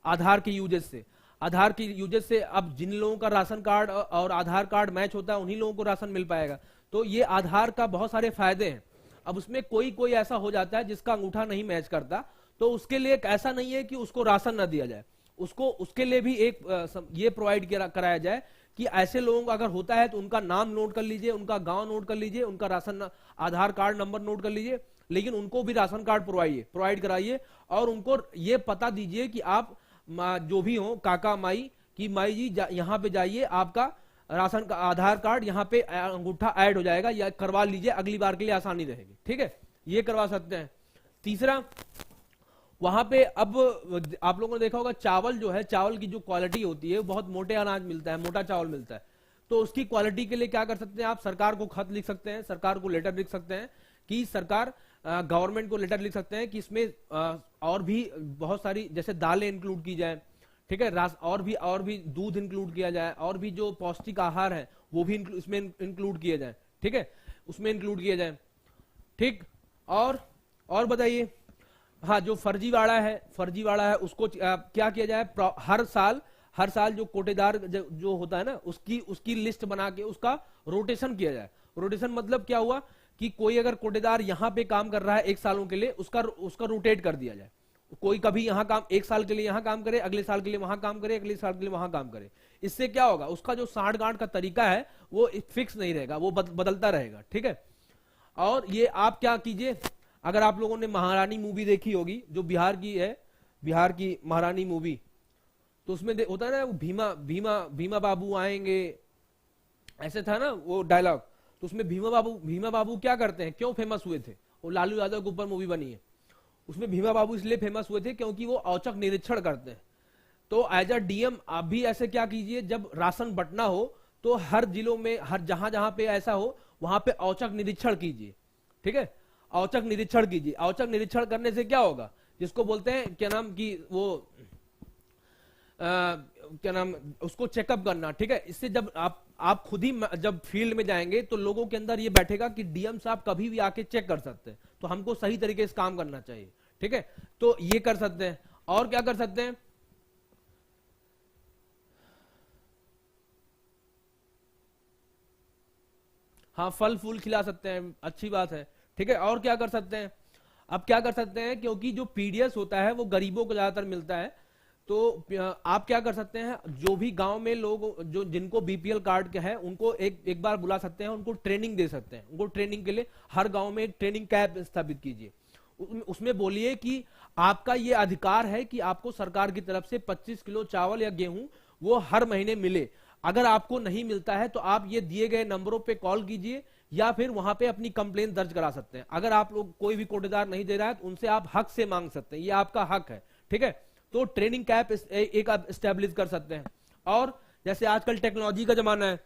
आधार के यूजेस से। आधार की यूजेस से अब जिन लोगों का राशन कार्ड और आधार कार्ड मैच होता है उन्हीं लोगों को राशन मिल पाएगा। तो ये आधार का बहुत सारे फायदे हैं। अब उसमें कोई कोई ऐसा हो जाता है जिसका अंगूठा नहीं मैच करता, तो उसके लिए ऐसा नहीं है कि उसको राशन ना दिया जाए, उसको उसके लिए भी एक ये प्रोवाइड कराया जाए कि ऐसे लोगों का अगर होता है तो उनका नाम नोट कर लीजिए, उनका गांव नोट कर लीजिए, उनका राशन आधार कार्ड नंबर नोट कर लीजिए, लेकिन उनको भी राशन कार्ड प्रोवाइड कराइए। और उनको ये पता दीजिए कि आप जो भी हो काका माई कि माई जी यहाँ पे जाइए, आपका राशन का आधार कार्ड यहाँ पे अंगूठा ऐड हो जाएगा, या करवा लीजिए, अगली बार के लिए आसानी रहेगी, ठीक है, ये करवा सकते हैं। तीसरा, वहां पे अब आप लोगों ने देखा होगा चावल जो है, चावल की जो क्वालिटी होती है बहुत मोटे अनाज मिलता है, मोटा चावल मिलता है। तो उसकी क्वालिटी के लिए क्या कर सकते हैं आप, सरकार को खत लिख सकते हैं, सरकार को लेटर लिख सकते हैं कि सरकार, गवर्नमेंट को लेटर लिख सकते हैं कि इसमें और भी बहुत सारी जैसे दालें इंक्लूड की जाए, ठीक है, और भी दूध इंक्लूड किया जाए, और भी जो पौष्टिक आहार है वो भी इसमें इंक्लूड किया जाए, ठीक है, उसमें इंक्लूड किया जाए, ठीक। और बताइए, हाँ जो फर्जीवाड़ा है उसको क्या किया जाए, हर साल जो कोटेदार जो होता है ना उसकी लिस्ट बना के उसका रोटेशन किया जाए। रोटेशन मतलब क्या हुआ कि कोई अगर कोटेदार यहाँ पे काम कर रहा है 1 सालों के लिए, उसका रोटेट कर दिया जाए। कोई कभी यहाँ काम 1 साल के लिए यहाँ काम करे, अगले साल के लिए वहां काम करे, अगले साल के लिए वहां काम करे। इससे क्या होगा, उसका जो साठ गांठ का तरीका है वो फिक्स नहीं रहेगा, वो बदलता रहेगा, ठीक है। और ये आप क्या कीजिए, अगर आप लोगों ने महारानी मूवी देखी होगी, जो बिहार की है, बिहार की महारानी मूवी, तो उसमें होता है ना, भीमा बाबू आएंगे, ऐसे था ना वो डायलॉग। तो उसमें भीमा बाबू क्या करते हैं, क्यों फेमस हुए थे, वो लालू यादव के ऊपर मूवी बनी है। उसमें भीमा बाबू इसलिए फेमस हुए थे क्योंकि वो औचक निरीक्षण करते हैं। तो एज अ डीएम आप भी ऐसे क्या कीजिए, जब राशन बंटना हो तो हर जिलों में, हर जहां जहां पे ऐसा हो वहां पे औचक निरीक्षण कीजिए, ठीक है, औचक निरीक्षण कीजिए। औचक निरीक्षण करने से क्या होगा, जिसको बोलते हैं क्या नाम की वो क्या नाम, उसको चेकअप करना, ठीक है। इससे जब आप खुद ही जब फील्ड में जाएंगे तो लोगों के अंदर ये बैठेगा कि डीएम साहब कभी भी आके चेक कर सकते हैं, तो हमको सही तरीके से काम करना चाहिए, ठीक है। तो ये कर सकते हैं। और क्या कर सकते हैं, हाँ, फल फूल खिला सकते हैं, अच्छी बात है। ठीक है, और क्या कर सकते हैं? अब क्या कर सकते हैं, क्योंकि जो पीडीएस होता है वो गरीबों को ज्यादातर मिलता है, तो आप क्या कर सकते हैं, जो भी गांव में लोग जो जिनको बीपीएल कार्ड के है उनको एक बार बुला सकते हैं, उनको ट्रेनिंग दे सकते हैं। उनको ट्रेनिंग के लिए हर गांव में एक ट्रेनिंग कैंप स्थापित कीजिए। उसमें बोलिए कि आपका ये अधिकार है कि आपको सरकार की तरफ से 25 किलो चावल या गेहूं वो हर महीने मिले। अगर आपको नहीं मिलता है तो आप ये दिए गए नंबरों पे कॉल कीजिए या फिर वहां पे अपनी कंप्लेन दर्ज करा सकते हैं। अगर आप लोग कोई भी कोटेदार नहीं दे रहा है तो उनसे आप हक से मांग सकते हैं, ये आपका हक है। ठीक है, तो ट्रेनिंग कैंप एक आप स्टैब्लिश कर सकते हैं। और जैसे आजकल टेक्नोलॉजी का जमाना है,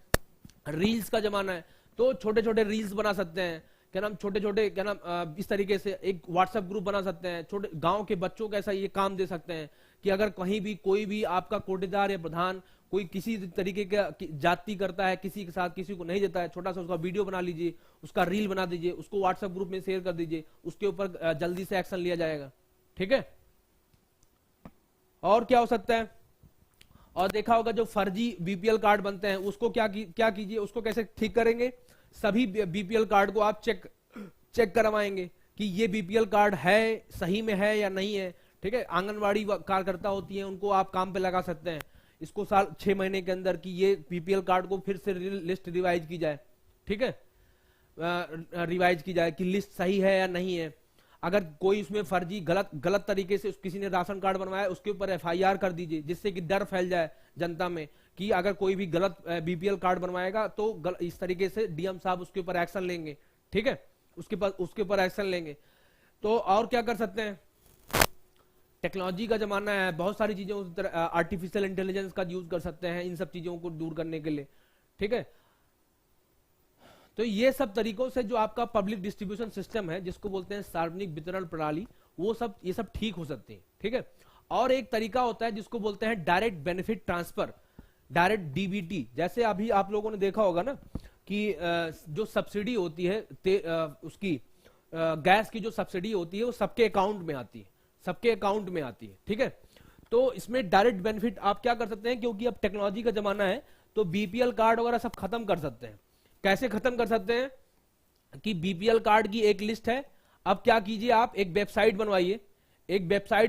रील्स का जमाना है, तो छोटे छोटे रील्स बना सकते हैं, क्या नाम, छोटे छोटे क्या नाम, इस तरीके से एक व्हाट्सएप ग्रुप बना सकते हैं। छोटे गांव के बच्चों को ऐसा ये काम दे सकते हैं कि अगर कहीं भी कोई भी आपका कोटेदार या प्रधान कोई किसी तरीके का जाति करता है, किसी के साथ किसी को नहीं देता है, छोटा सा उसका वीडियो बना लीजिए, उसका रील बना दीजिए, उसको व्हाट्सएप ग्रुप में शेयर कर दीजिए, उसके ऊपर जल्दी से एक्शन लिया जाएगा। ठीक है, और क्या हो सकता है? और देखा होगा जो फर्जी बीपीएल कार्ड बनते हैं उसको क्या कीजिए, उसको कैसे ठीक करेंगे? सभी बीपीएल कार्ड को आप चेक करवाएंगे कि ये बीपीएल कार्ड है, सही में है या नहीं है। ठीक है, आंगनवाड़ी कार्यकर्ता होती है, उनको आप काम पे लगा सकते हैं इसको 6 महीने के अंदर कि ये बीपीएल कार्ड को फिर से लिस्ट रिवाइज की जाए। ठीक है, रिवाइज की जाए कि लिस्ट सही है या नहीं है। अगर कोई उसमें फर्जी गलत तरीके से किसी ने राशन कार्ड बनवाया उसके ऊपर एफआईआर कर दीजिए, जिससे कि डर फैल जाए जनता में कि अगर कोई भी गलत बीपीएल कार्ड बनवाएगा तो इस तरीके से डीएम साहब उसके ऊपर एक्शन लेंगे। ठीक है, उसके ऊपर एक्शन लेंगे। तो और क्या कर सकते हैं? टेक्नोलॉजी का जमाना है, बहुत सारी चीजों, आर्टिफिशियल इंटेलिजेंस का यूज कर सकते हैं इन सब चीजों को दूर करने के लिए। ठीक है, तो ये सब तरीकों से जो आपका पब्लिक डिस्ट्रीब्यूशन सिस्टम है, जिसको बोलते हैं सार्वजनिक वितरण प्रणाली, ये सब ठीक हो सकते हैं। ठीक है, और एक तरीका होता है जिसको बोलते हैं direct benefit transfer, direct DBT. जैसे अभी आप लोगों ने देखा होगा ना कि जो सब्सिडी होती है उसकी गैस की जो सब्सिडी होती है वो सबके अकाउंट में आती है, सबके अकाउंट में आती है। ठीक है, तो इसमें डायरेक्ट बेनिफिट आप क्या कर सकते हैं, क्योंकि अब टेक्नोलॉजी का जमाना है तो बीपीएल कार्ड वगैरह सब खत्म कर सकते हैं। कैसे खत्म कर सकते हैं? कि बीपीएल कार्ड की एक लिस्ट है, अब क्या कीजिए, आप एक वेबसाइट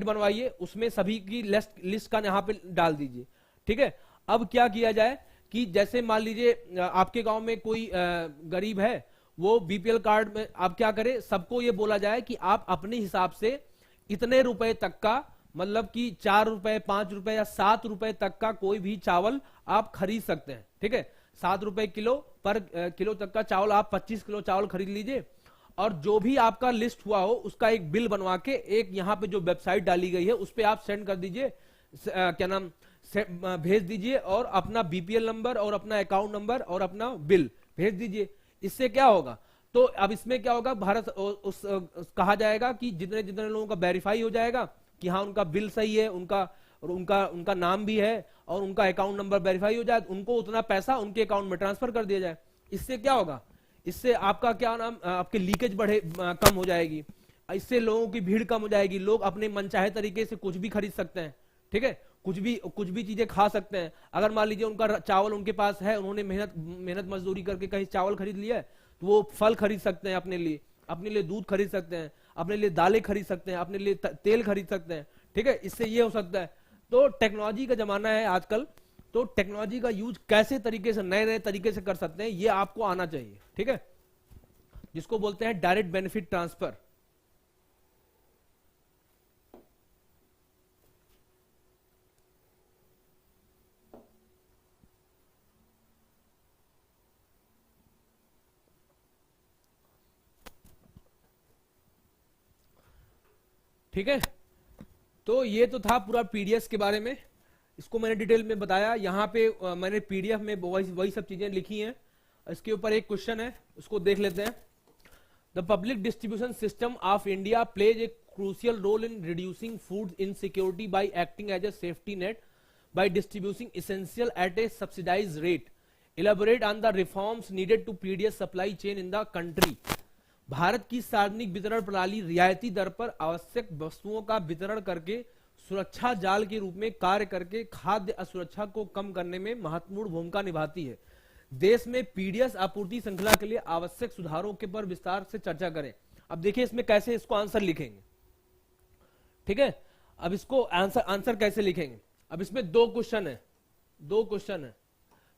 बनवाइए, उसमें सभी की लिस्ट का यहां पे डाल दीजिए। ठीक है, अब क्या किया जाए कि जैसे मान लीजिए आपके गांव में कोई गरीब है, वो बीपीएल कार्ड में आप क्या करें, सबको ये बोला जाए कि आप अपने हिसाब से इतने रुपए तक का, मतलब कि 4 रुपए, 5 रुपए या 7 रुपए तक का कोई भी चावल आप खरीद सकते हैं। ठीक है, 7 रुपए किलो पर किलो तक का चावल, आप 25 किलो चावल खरीद लीजिए, और जो भी आपका लिस्ट हुआ हो उसका एक बिल बनवा के एक यहाँ पे जो वेबसाइट डाली गई है उस पे आप सेंड कर दीजिए, क्या नाम, भेज दीजिए, और अपना बीपीएल नंबर और अपना अकाउंट नंबर और अपना बिल भेज दीजिए। इससे क्या होगा, तो अब इसमें क्या होगा, कहा जाएगा कि जितने जितने लोगों का वेरीफाई हो जाएगा कि हाँ उनका बिल सही है, उनका नाम भी है और उनका अकाउंट नंबर वेरीफाई हो जाए, उनको उतना पैसा उनके अकाउंट में ट्रांसफर कर दिया जाए। इससे क्या होगा, इससे आपका क्या नाम, आपके लीकेज कम हो जाएगी, इससे लोगों की भीड़ कम हो जाएगी, लोग अपने मनचाहे तरीके से कुछ भी खरीद सकते हैं। ठीक है, कुछ भी चीजें खा सकते हैं। अगर मान लीजिए उनका चावल उनके पास है, उन्होंने मेहनत मजदूरी करके कहीं चावल खरीद लिया है, तो वो फल खरीद सकते हैं अपने लिए दूध खरीद सकते हैं, अपने लिए दालें खरीद सकते हैं, अपने लिए तेल खरीद सकते हैं। ठीक है, इससे ये हो सकता है। तो टेक्नोलॉजी का जमाना है आजकल, तो टेक्नोलॉजी का यूज कैसे तरीके से, नए नए तरीके से कर सकते हैं, ये आपको आना चाहिए। ठीक है, जिसको बोलते हैं डायरेक्ट बेनिफिट ट्रांसफर। ठीक है, तो ये तो था पूरा पीडीएस के बारे में, इसको मैंने डिटेल में बताया। यहाँ पे मैंने पीडीएफ में वही सब चीजें लिखी हैं। इसके ऊपर एक क्वेश्चन है, उसको देख लेते हैं। The public distribution system of India plays a crucial role in reducing food insecurity by acting as a safety net by distributing essential at a subsidize rate. Elaborate on the reforms needed to PDS supply chain in the country. Bharat की सार्वजनिक वितरण प्रणाली रियायती दर पर आवश्यक वस्तुओं का वितरण करके सुरक्षा जाल के रूप में कार्य करके खाद्य असुरक्षा को कम करने में महत्वपूर्ण भूमिका निभाती है। देश में पीडीएस आपूर्ति श्रृंखला के लिए आवश्यक सुधारों के पर विस्तार से चर्चा करें। अब देखिए इसमें कैसे इसको आंसर लिखेंगे, ठीक है। अब इसको आंसर कैसे लिखेंगे, अब इसमें दो क्वेश्चन है।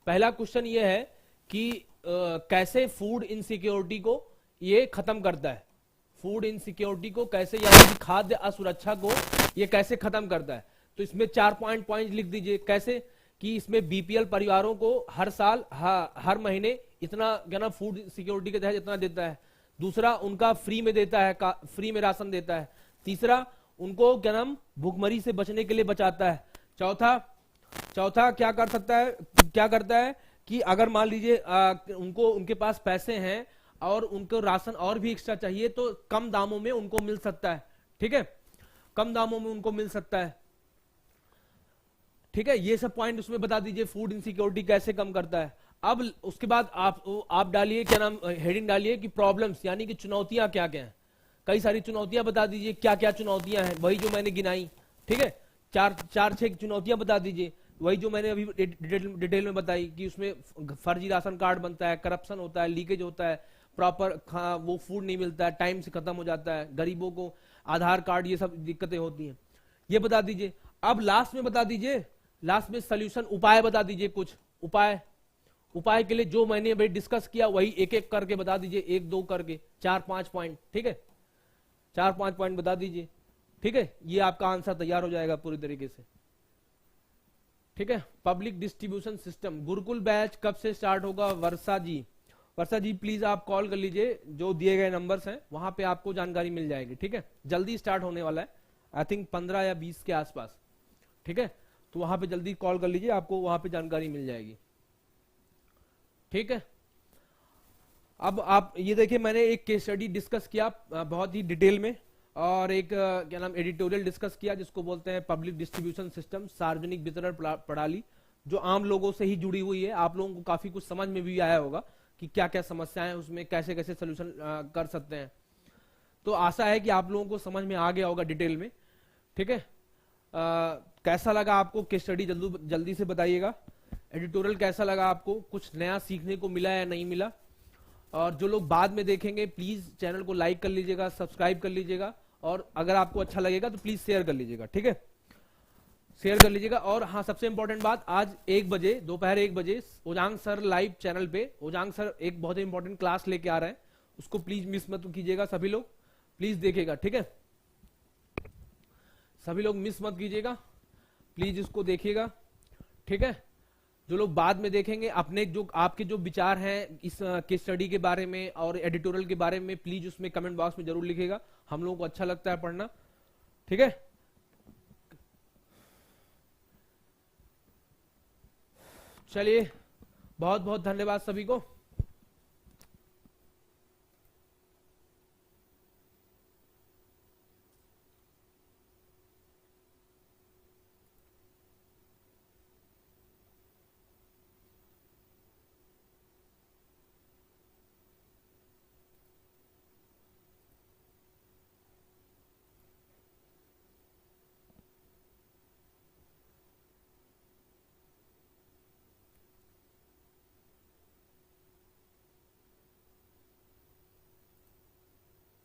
पहला क्वेश्चन ये है कि कैसे फूड इनसिक्योरिटी को ये खत्म करता है, फूड इनसिक्योरिटी को कैसे, यानी कि खाद्य असुरक्षा को ये कैसे खत्म करता है। तो इसमें 4 पॉइंट लिख दीजिए कैसे, कि इसमें बीपीएल परिवारों को हर साल हर महीने इतना क्या ना फूड सिक्योरिटी के तहत इतना देता है। दूसरा, उनका फ्री में देता है, फ्री में राशन देता है। तीसरा, उनको क्या नाम भूखमरी से बचने के लिए बचाता है। चौथा क्या करता है कि अगर मान लीजिए उनको उनके पास पैसे हैं और उनको राशन और भी एक्स्ट्रा चाहिए तो कम दामों में उनको मिल सकता है, ठीक है, कम दामों में उनको मिल सकता है, ठीक है। ये सब पॉइंट उसमें बता दीजिए, फूड इनसिक्योरिटी कैसे कम करता है। अब उसके बाद आप डालिए क्या नाम, हेडिंग डालिए कि प्रॉब्लम्स, यानी कि चुनौतियां क्या क्या हैं। कई सारी चुनौतियां बता दीजिए, क्या क्या चुनौतियां हैं, वही जो मैंने गिनाई, ठीक है। 4-6 चुनौतियां बता दीजिए, वही जो मैंने अभी डिटेल में बताई, कि उसमें फर्जी राशन कार्ड बनता है, करप्शन होता है, लीकेज होता है, प्रॉपर वो फूड नहीं मिलता है, टाइम से खत्म हो जाता है, गरीबों को आधार कार्ड, ये सब दिक्कतें होती हैं, ये बता दीजिए। अब लास्ट में बता दीजिए, लास्ट में सॉल्यूशन, उपाय बता दीजिए, कुछ उपाय के लिए जो मैंने अभी डिस्कस किया वही एक एक करके बता दीजिए, 1-2 करके 4-5 पॉइंट, ठीक है, 4-5 पॉइंट बता दीजिए, ठीक है। ये आपका आंसर तैयार हो जाएगा पूरी तरीके से, ठीक है। Public distribution system Gurukul batch कब से स्टार्ट होगा? वर्षा जी प्लीज आप कॉल कर लीजिए, जो दिए गए नंबर्स हैं वहां पे आपको जानकारी मिल जाएगी, ठीक है। जल्दी स्टार्ट होने वाला है, आई थिंक 15 या 20 के आसपास, ठीक है। तो वहां पे जल्दी कॉल कर लीजिए, आपको वहां पे जानकारी मिल जाएगी, ठीक है। अब आप ये देखिए, मैंने एक केस स्टडी डिस्कस किया बहुत ही डिटेल में, और एक क्या नाम एडिटोरियल डिस्कस किया जिसको बोलते हैं पब्लिक डिस्ट्रीब्यूशन सिस्टम, सार्वजनिक वितरण प्रणाली, जो आम लोगों से ही जुड़ी हुई है। आप लोगों को काफी कुछ समझ में भी आया होगा कि क्या क्या समस्याएं हैं उसमें, कैसे कैसे सोल्यूशन कर सकते हैं। तो आशा है कि आप लोगों को समझ में आ गया होगा डिटेल में, ठीक है। कैसा लगा आपको केस स्टडी, जल्दी से बताइएगा। एडिटोरियल कैसा लगा आपको, कुछ नया सीखने को मिला या नहीं मिला? और जो लोग बाद में देखेंगे प्लीज चैनल को लाइक कर लीजिएगा, सब्सक्राइब कर लीजिएगा, और अगर आपको अच्छा लगेगा तो प्लीज शेयर कर लीजिएगा, ठीक है, शेयर कर लीजिएगा। और हाँ, सबसे इंपॉर्टेंट बात, आज 1 बजे, दोपहर 1 बजे ओजांग सर लाइव चैनल पे ओजांग सर एक बहुत ही इंपॉर्टेंट क्लास लेके आ रहे हैं, उसको प्लीज मिस मत कीजिएगा, सभी लोग प्लीज देखिएगा, ठीक है, सभी लोग मिस मत कीजिएगा, प्लीज इसको देखिएगा, ठीक है। जो लोग बाद में देखेंगे, अपने जो आपके जो विचार हैं इस केस स्टडी के बारे में और एडिटोरियल के बारे में, प्लीज उसमें कमेंट बॉक्स में जरूर लिखिएगा, हम लोगों को अच्छा लगता है पढ़ना, ठीक है। चलिए, बहुत बहुत धन्यवाद सभी को।